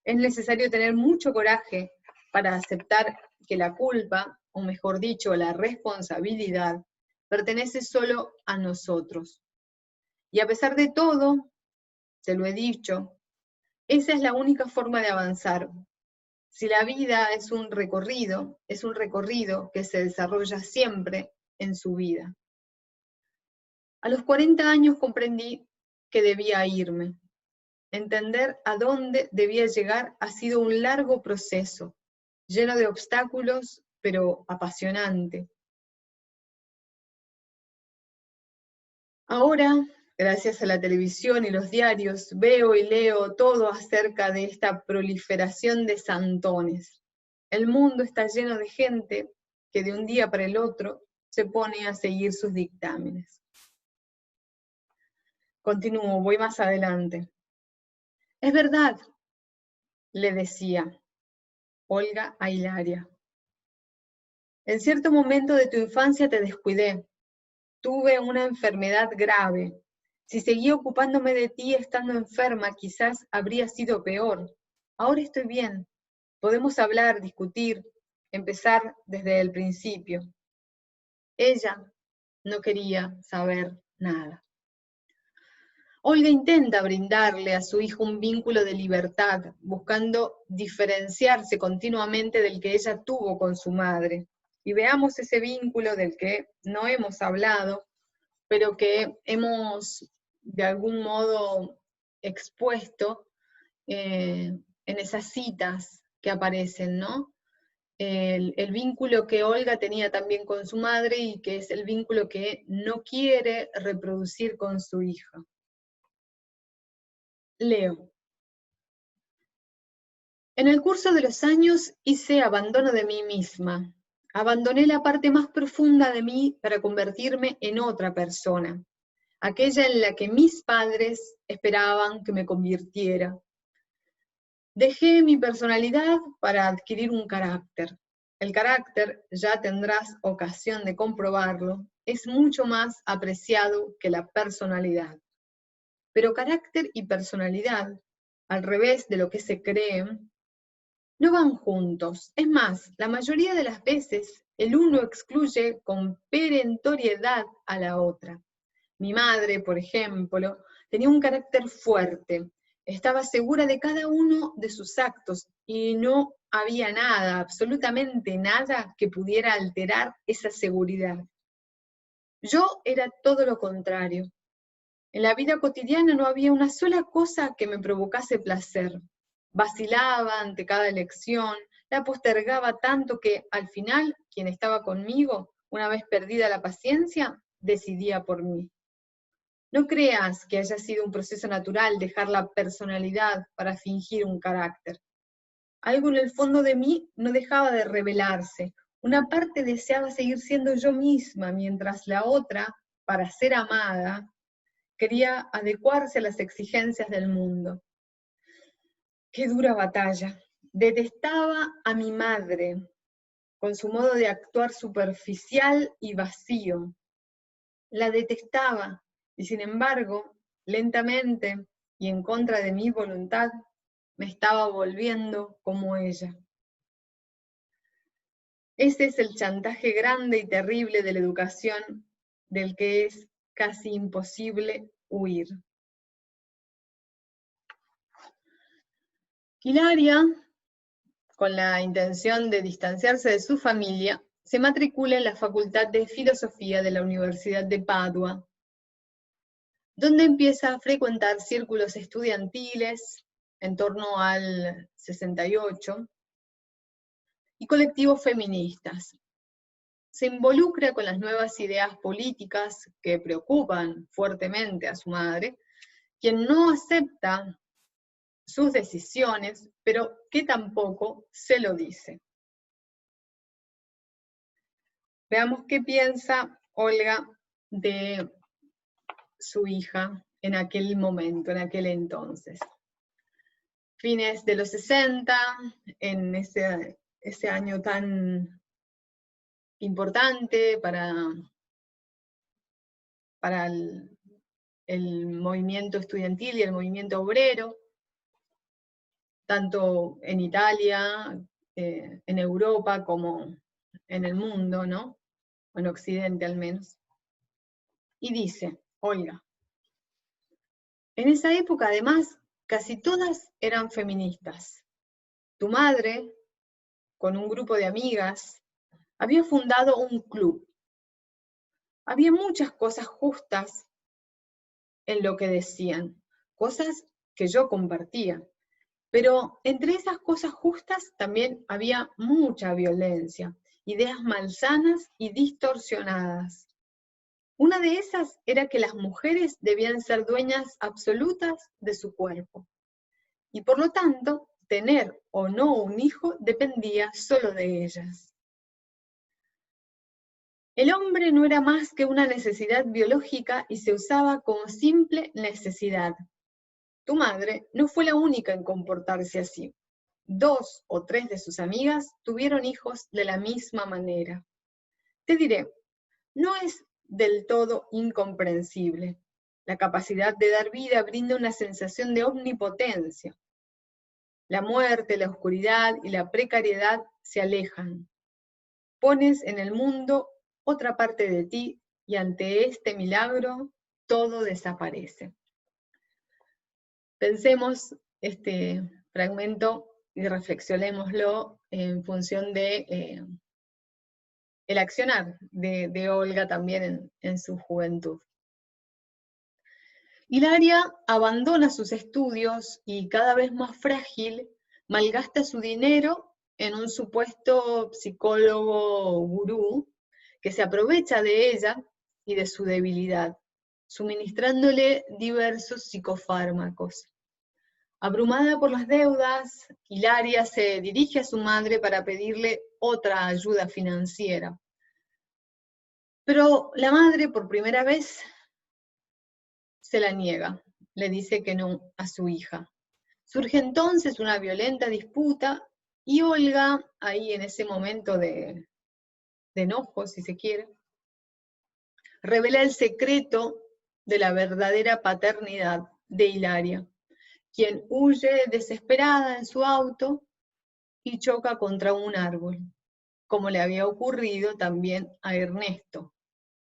Es necesario tener mucho coraje para aceptar que la culpa, o mejor dicho, la responsabilidad, pertenece solo a nosotros. Y a pesar de todo, te lo he dicho, esa es la única forma de avanzar. Si la vida es un recorrido que se desarrolla siempre en su vida. A los 40 años comprendí que debía irme. Entender a dónde debía llegar ha sido un largo proceso, lleno de obstáculos, pero apasionante. Ahora, gracias a la televisión y los diarios, veo y leo todo acerca de esta proliferación de santones. El mundo está lleno de gente que de un día para el otro se pone a seguir sus dictámenes. Continúo, voy más adelante. Es verdad, le decía Olga a Hilaria. En cierto momento de tu infancia te descuidé. Tuve una enfermedad grave. Si seguía ocupándome de ti estando enferma, quizás habría sido peor. Ahora estoy bien. Podemos hablar, discutir, empezar desde el principio. Ella no quería saber nada. Olga intenta brindarle a su hijo un vínculo de libertad, buscando diferenciarse continuamente del que ella tuvo con su madre. Y veamos ese vínculo del que no hemos hablado, pero que hemos de algún modo expuesto en esas citas que aparecen, ¿no? El vínculo que Olga tenía también con su madre y que es el vínculo que no quiere reproducir con su hija. Leo. En el curso de los años hice abandono de mí misma. Abandoné la parte más profunda de mí para convertirme en otra persona, aquella en la que mis padres esperaban que me convirtiera. Dejé mi personalidad para adquirir un carácter. El carácter, ya tendrás ocasión de comprobarlo, es mucho más apreciado que la personalidad. Pero carácter y personalidad al revés de lo que se cree, no van juntos. Es más, la mayoría de las veces el uno excluye con perentoriedad a la otra. Mi madre, por ejemplo, tenía un carácter fuerte, estaba segura de cada uno de sus actos y no había nada, absolutamente nada, que pudiera alterar esa seguridad. Yo era todo lo contrario. En la vida cotidiana no había una sola cosa que me provocase placer. Vacilaba ante cada elección, la postergaba tanto que, al final, quien estaba conmigo, una vez perdida la paciencia, decidía por mí. No creas que haya sido un proceso natural dejar la personalidad para fingir un carácter. Algo en el fondo de mí no dejaba de revelarse. Una parte deseaba seguir siendo yo misma, mientras la otra, para ser amada, quería adecuarse a las exigencias del mundo. ¡Qué dura batalla! Detestaba a mi madre, con su modo de actuar superficial y vacío. La detestaba, y sin embargo, lentamente y en contra de mi voluntad, me estaba volviendo como ella. Ese es el chantaje grande y terrible de la educación, del que es casi imposible huir. Hilaria, con la intención de distanciarse de su familia, se matricula en la Facultad de Filosofía de la Universidad de Padua, donde empieza a frecuentar círculos estudiantiles en torno al 68 y colectivos feministas. Se involucra con las nuevas ideas políticas que preocupan fuertemente a su madre, quien no acepta sus decisiones, pero que tampoco se lo dice. Veamos qué piensa Olga de su hija en aquel momento, en aquel entonces. Fines de los 60, en ese año tan importante para el movimiento estudiantil y el movimiento obrero, tanto en Italia, en Europa, como en el mundo, ¿no? En Occidente al menos. Y dice, Olga, en esa época además casi todas eran feministas. Tu madre, con un grupo de amigas, había fundado un club. Había muchas cosas justas en lo que decían, cosas que yo compartía. Pero entre esas cosas justas también había mucha violencia, ideas malsanas y distorsionadas. Una de esas era que las mujeres debían ser dueñas absolutas de su cuerpo, y por lo tanto, tener o no un hijo dependía solo de ellas. El hombre no era más que una necesidad biológica y se usaba como simple necesidad. Tu madre no fue la única en comportarse así. 2 o 3 de sus amigas tuvieron hijos de la misma manera. Te diré, no es del todo incomprensible. La capacidad de dar vida brinda una sensación de omnipotencia. La muerte, la oscuridad y la precariedad se alejan. Pones en el mundo otra parte de ti y ante este milagro todo desaparece. Pensemos este fragmento y reflexionémoslo en función de el accionar de Olga también en su juventud. Hilaria abandona sus estudios y cada vez más frágil malgasta su dinero en un supuesto psicólogo gurú que se aprovecha de ella y de su debilidad, suministrándole diversos psicofármacos. Abrumada por las deudas, Hilaria se dirige a su madre para pedirle otra ayuda financiera. Pero la madre, por primera vez, se la niega, le dice que no a su hija. Surge entonces una violenta disputa y Olga, ahí en ese momento de enojo, si se quiere, revela el secreto de la verdadera paternidad de Hilaria. quien huye desesperada en su auto y choca contra un árbol, como le había ocurrido también a Ernesto,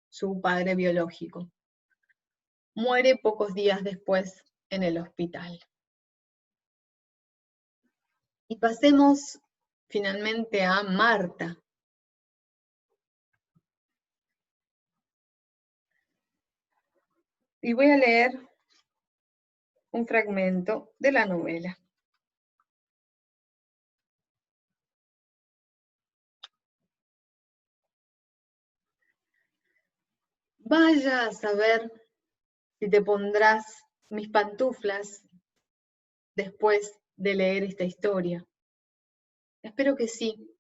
su padre biológico. Muere pocos días después en el hospital. Y pasemos finalmente a Marta. Y voy a leer un fragmento de la novela. Vaya a saber si te pondrás mis pantuflas después de leer esta historia. Espero que sí.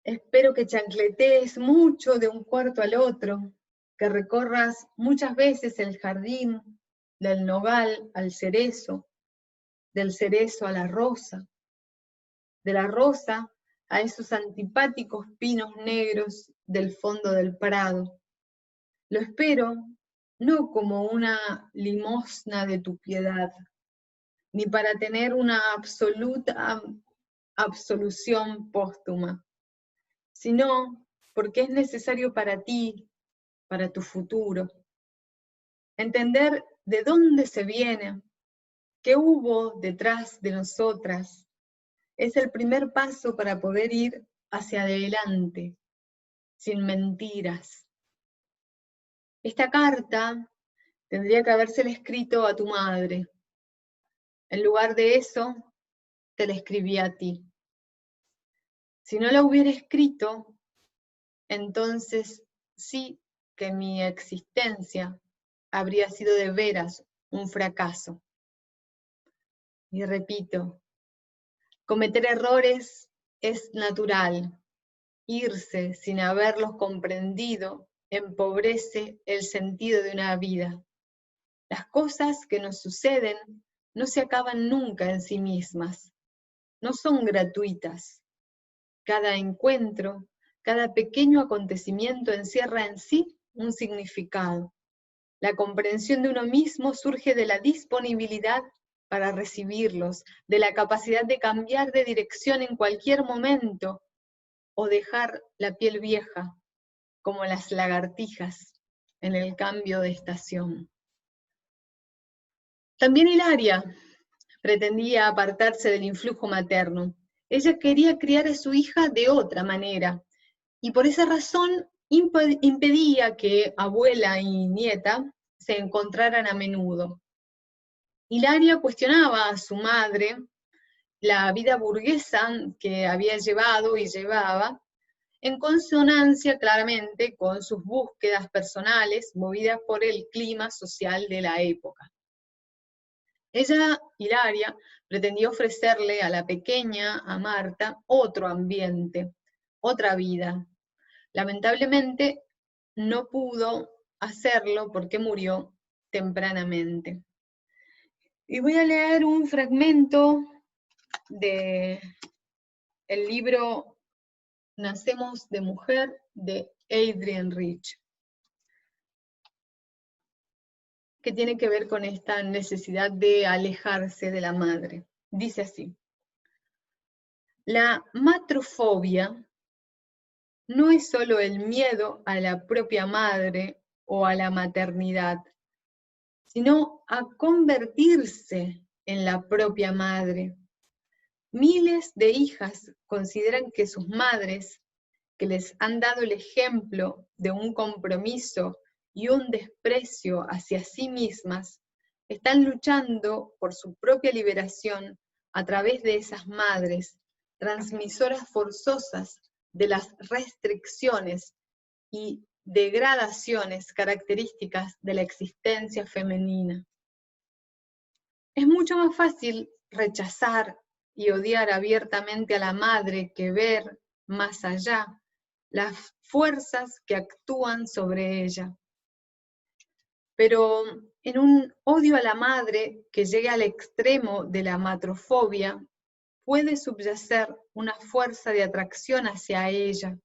Espero que chancletees mucho de un cuarto al otro, que recorras muchas veces el jardín, del nogal al cerezo, del cerezo a la rosa, de la rosa a esos antipáticos pinos negros del fondo del prado. Lo espero no como una limosna de tu piedad, ni para tener una absoluta absolución póstuma, sino porque es necesario para ti, para tu futuro. Entender de dónde se viene, qué hubo detrás de nosotras, es el primer paso para poder ir hacia adelante, sin mentiras. Esta carta tendría que habérsela escrito a tu madre. En lugar de eso, te la escribí a ti. Si no la hubiera escrito, entonces sí que mi existencia habría sido de veras un fracaso. Y repito, cometer errores es natural. Irse sin haberlos comprendido empobrece el sentido de una vida. Las cosas que nos suceden no se acaban nunca en sí mismas, no son gratuitas. Cada encuentro, cada pequeño acontecimiento encierra en sí un significado. La comprensión de uno mismo surge de la disponibilidad para recibirlos, de la capacidad de cambiar de dirección en cualquier momento o dejar la piel vieja, como las lagartijas en el cambio de estación. También Hilaria pretendía apartarse del influjo materno. Ella quería criar a su hija de otra manera, y por esa razón impedía que abuela y nieta se encontraran a menudo. Hilaria cuestionaba a su madre la vida burguesa que había llevado y llevaba, en consonancia claramente con sus búsquedas personales movidas por el clima social de la época. Ella, Hilaria, pretendía ofrecerle a la pequeña, a Marta, otro ambiente, otra vida. Lamentablemente no pudo hacerlo porque murió tempranamente. Y voy a leer un fragmento del libro Nacemos de Mujer, de Adrienne Rich, que tiene que ver con esta necesidad de alejarse de la madre. Dice así: la matrofobia no es solo el miedo a la propia madre o a la maternidad, sino a convertirse en la propia madre. Miles de hijas consideran que sus madres, que les han dado el ejemplo de un compromiso y un desprecio hacia sí mismas, están luchando por su propia liberación a través de esas madres, transmisoras forzosas de las restricciones y degradaciones características de la existencia femenina. Es mucho más fácil rechazar y odiar abiertamente a la madre que ver más allá las fuerzas que actúan sobre ella. Pero en un odio a la madre que llegue al extremo de la matrofobia, puede subyacer una fuerza de atracción hacia ella,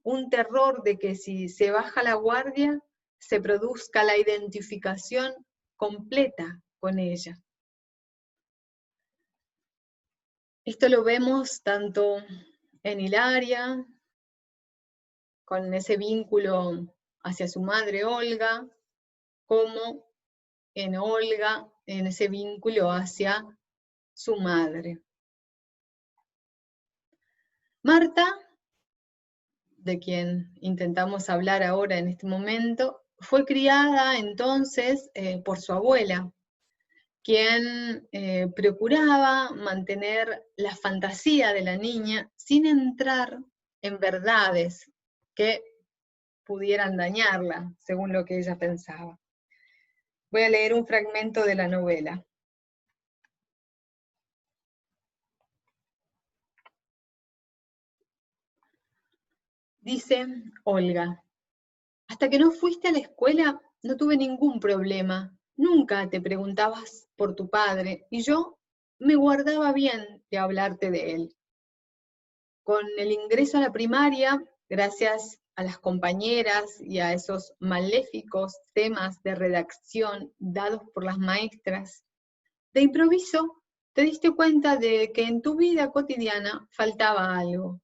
un terror de que si se baja la guardia, se produzca la identificación completa con ella. Esto lo vemos tanto en Hilaria, con ese vínculo hacia su madre Olga, como en Olga, en ese vínculo hacia su madre. Marta, de quien intentamos hablar ahora en este momento, fue criada entonces por su abuela, quien procuraba mantener la fantasía de la niña sin entrar en verdades que pudieran dañarla, según lo que ella pensaba. Voy a leer un fragmento de la novela. Dice Olga: hasta que no fuiste a la escuela no tuve ningún problema. Nunca te preguntabas por tu padre y yo me guardaba bien de hablarte de él. Con el ingreso a la primaria, gracias a las compañeras y a esos maléficos temas de redacción dados por las maestras, de improviso te diste cuenta de que en tu vida cotidiana faltaba algo.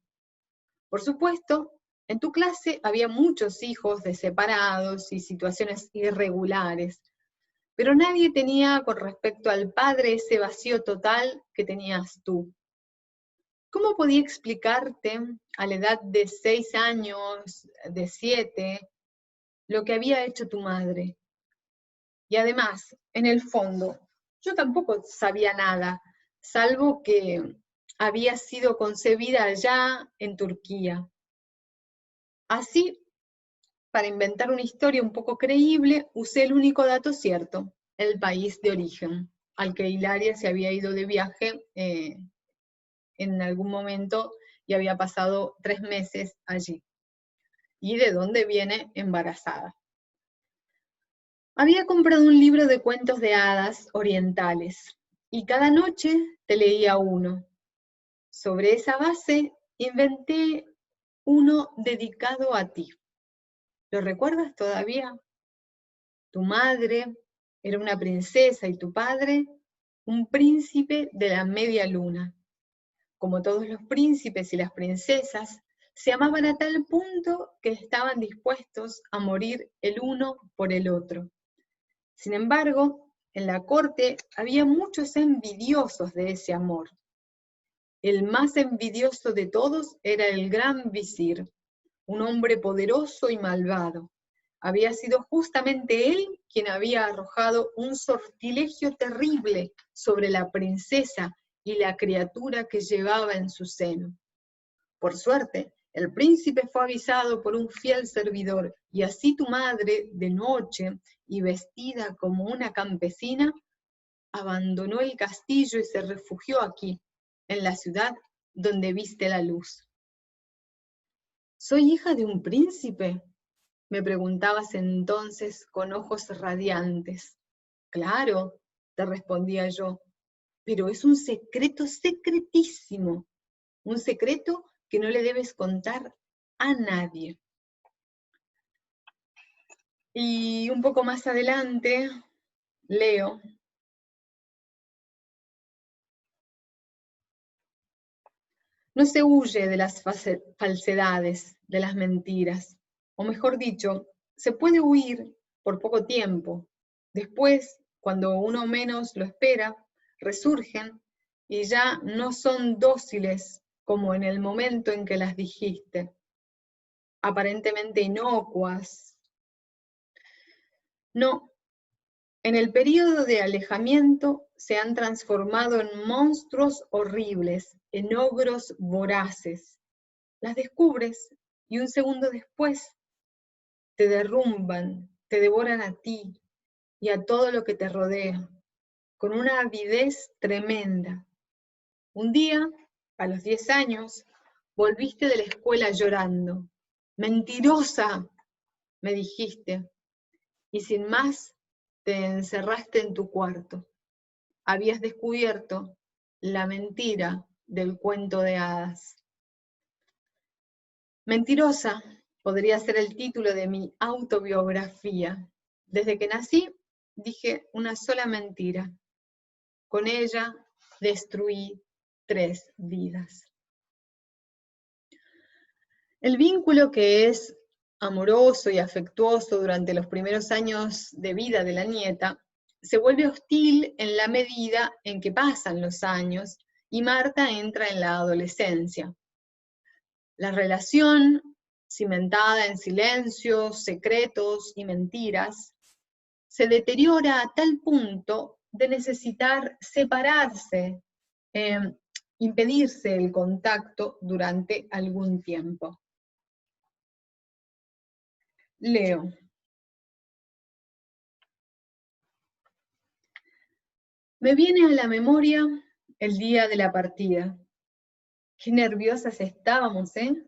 Por supuesto, en tu clase había muchos hijos de separados y situaciones irregulares, pero nadie tenía con respecto al padre ese vacío total que tenías tú. ¿Cómo podía explicarte a la edad de 6 años, de 7, lo que había hecho tu madre? Y además, en el fondo, yo tampoco sabía nada, salvo que había sido concebida allá en Turquía. Así, para inventar una historia un poco creíble, usé el único dato cierto, el país de origen, al que Hilaria se había ido de viaje en algún momento y había pasado 3 meses allí, y de dónde viene embarazada. Había comprado un libro de cuentos de hadas orientales, y cada noche te leía uno. Sobre esa base inventé uno dedicado a ti. ¿Lo recuerdas todavía? Tu madre era una princesa y tu padre un príncipe de la media luna. Como todos los príncipes y las princesas, se amaban a tal punto que estaban dispuestos a morir el uno por el otro. Sin embargo, en la corte había muchos envidiosos de ese amor. El más envidioso de todos era el gran visir, un hombre poderoso y malvado. Había sido justamente él quien había arrojado un sortilegio terrible sobre la princesa y la criatura que llevaba en su seno. Por suerte, el príncipe fue avisado por un fiel servidor, y así tu madre, de noche y vestida como una campesina, abandonó el castillo y se refugió aquí, en la ciudad donde viste la luz. ¿Soy hija de un príncipe?, me preguntabas entonces con ojos radiantes. Claro, te respondía yo, pero es un secreto secretísimo, un secreto que no le debes contar a nadie. Y un poco más adelante leo: no se huye de las falsedades, de las mentiras, o mejor dicho, se puede huir por poco tiempo. Después, cuando uno menos lo espera, resurgen y ya no son dóciles como en el momento en que las dijiste, aparentemente inocuas. No, en el período de alejamiento se han transformado en monstruos horribles, en ogros voraces. Las descubres y un segundo después te derrumban, te devoran a ti y a todo lo que te rodea, con una avidez tremenda. Un día, a los 10 años, volviste de la escuela llorando. ¡Mentirosa!, me dijiste, y sin más te encerraste en tu cuarto. Habías descubierto la mentira del cuento de hadas. Mentirosa podría ser el título de mi autobiografía. Desde que nací, dije una sola mentira. Con ella destruí 3 vidas. El vínculo que es amoroso y afectuoso durante los primeros años de vida de la nieta se vuelve hostil en la medida en que pasan los años y Marta entra en la adolescencia. La relación, cimentada en silencios, secretos y mentiras, se deteriora a tal punto de necesitar separarse, impedirse el contacto durante algún tiempo. Leo. Me viene a la memoria el día de la partida. Qué nerviosas estábamos, ¿eh?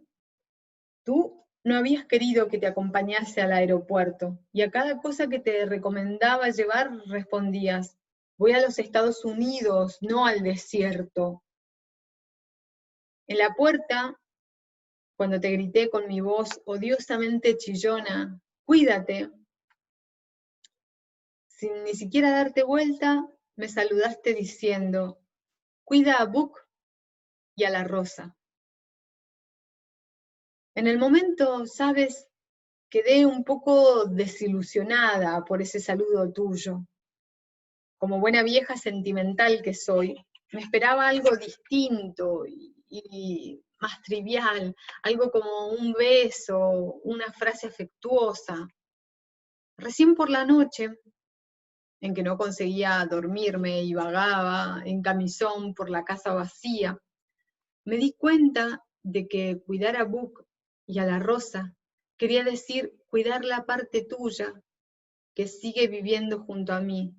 Tú no habías querido que te acompañase al aeropuerto, y a cada cosa que te recomendaba llevar respondías, voy a los Estados Unidos, no al desierto. En la puerta, cuando te grité con mi voz odiosamente chillona, cuídate, sin ni siquiera darte vuelta, me saludaste diciendo, cuida a Book y a la Rosa. En el momento, sabes, quedé un poco desilusionada por ese saludo tuyo. Como buena vieja sentimental que soy, me esperaba algo distinto y más trivial, algo como un beso, una frase afectuosa. Recién por la noche, en que no conseguía dormirme y vagaba en camisón por la casa vacía, me di cuenta de que cuidar a Book y a la Rosa quería decir cuidar la parte tuya que sigue viviendo junto a mí,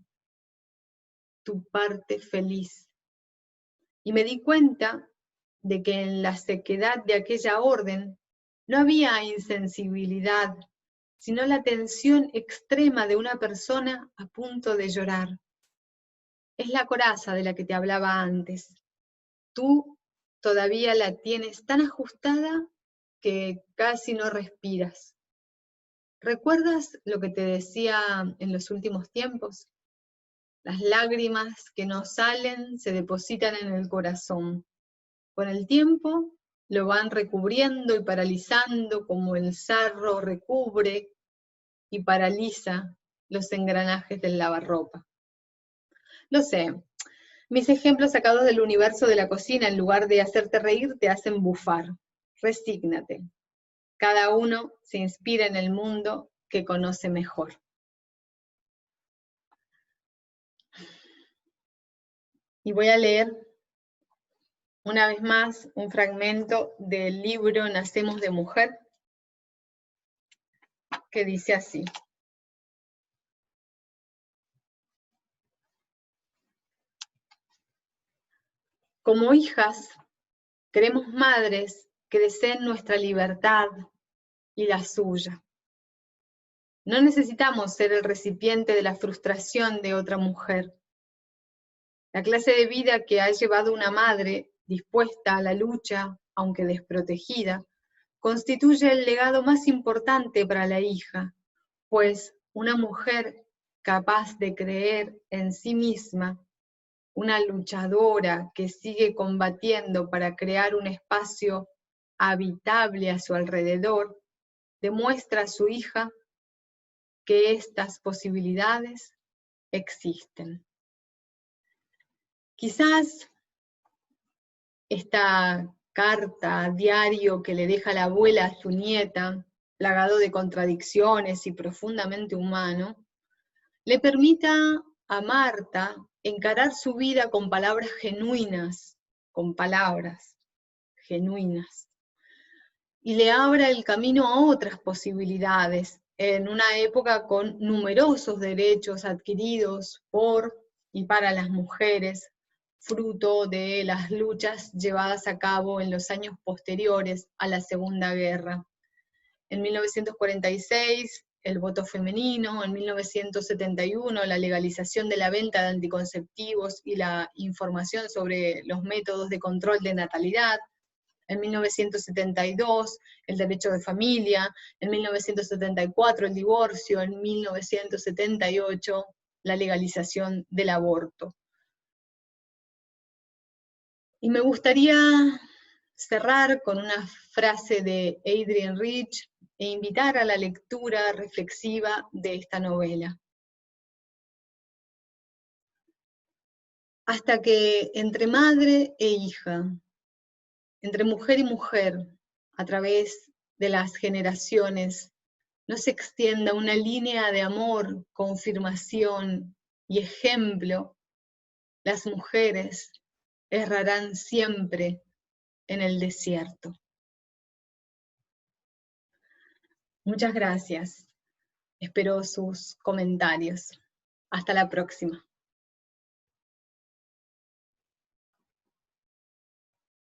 tu parte feliz. Y me di cuenta de que en la sequedad de aquella orden no había insensibilidad, sino la tensión extrema de una persona a punto de llorar. Es la coraza de la que te hablaba antes. Tú todavía la tienes tan ajustada que casi no respiras. ¿Recuerdas lo que te decía en los últimos tiempos? Las lágrimas que no salen se depositan en el corazón. Con el tiempo lo van recubriendo y paralizando como el sarro recubre y paraliza los engranajes del lavarropa. Lo sé, mis ejemplos sacados del universo de la cocina, en lugar de hacerte reír, te hacen bufar. Resígnate. Cada uno se inspira en el mundo que conoce mejor. Y voy a leer una vez más un fragmento del libro Nacemos de Mujer, que dice así. Como hijas, queremos madres que deseen nuestra libertad y la suya. No necesitamos ser el recipiente de la frustración de otra mujer. La clase de vida que ha llevado una madre dispuesta a la lucha, aunque desprotegida, constituye el legado más importante para la hija, pues una mujer capaz de creer en sí misma, una luchadora que sigue combatiendo para crear un espacio habitable a su alrededor, demuestra a su hija que estas posibilidades existen. Quizás esta carta, diario que le deja la abuela a su nieta, plagado de contradicciones y profundamente humano, le permita a Marta encarar su vida con palabras genuinas, y le abra el camino a otras posibilidades, en una época con numerosos derechos adquiridos por y para las mujeres, fruto de las luchas llevadas a cabo en los años posteriores a la Segunda Guerra. En 1946, el voto femenino, en 1971, la legalización de la venta de anticonceptivos y la información sobre los métodos de control de natalidad, en 1972, el derecho de familia, en 1974, el divorcio, en 1978, la legalización del aborto. Y me gustaría cerrar con una frase de Adrienne Rich e invitar a la lectura reflexiva de esta novela. Hasta que entre madre e hija, entre mujer y mujer, a través de las generaciones, no se extienda una línea de amor, confirmación y ejemplo, las mujeres errarán siempre en el desierto. Muchas gracias. Espero sus comentarios. Hasta la próxima.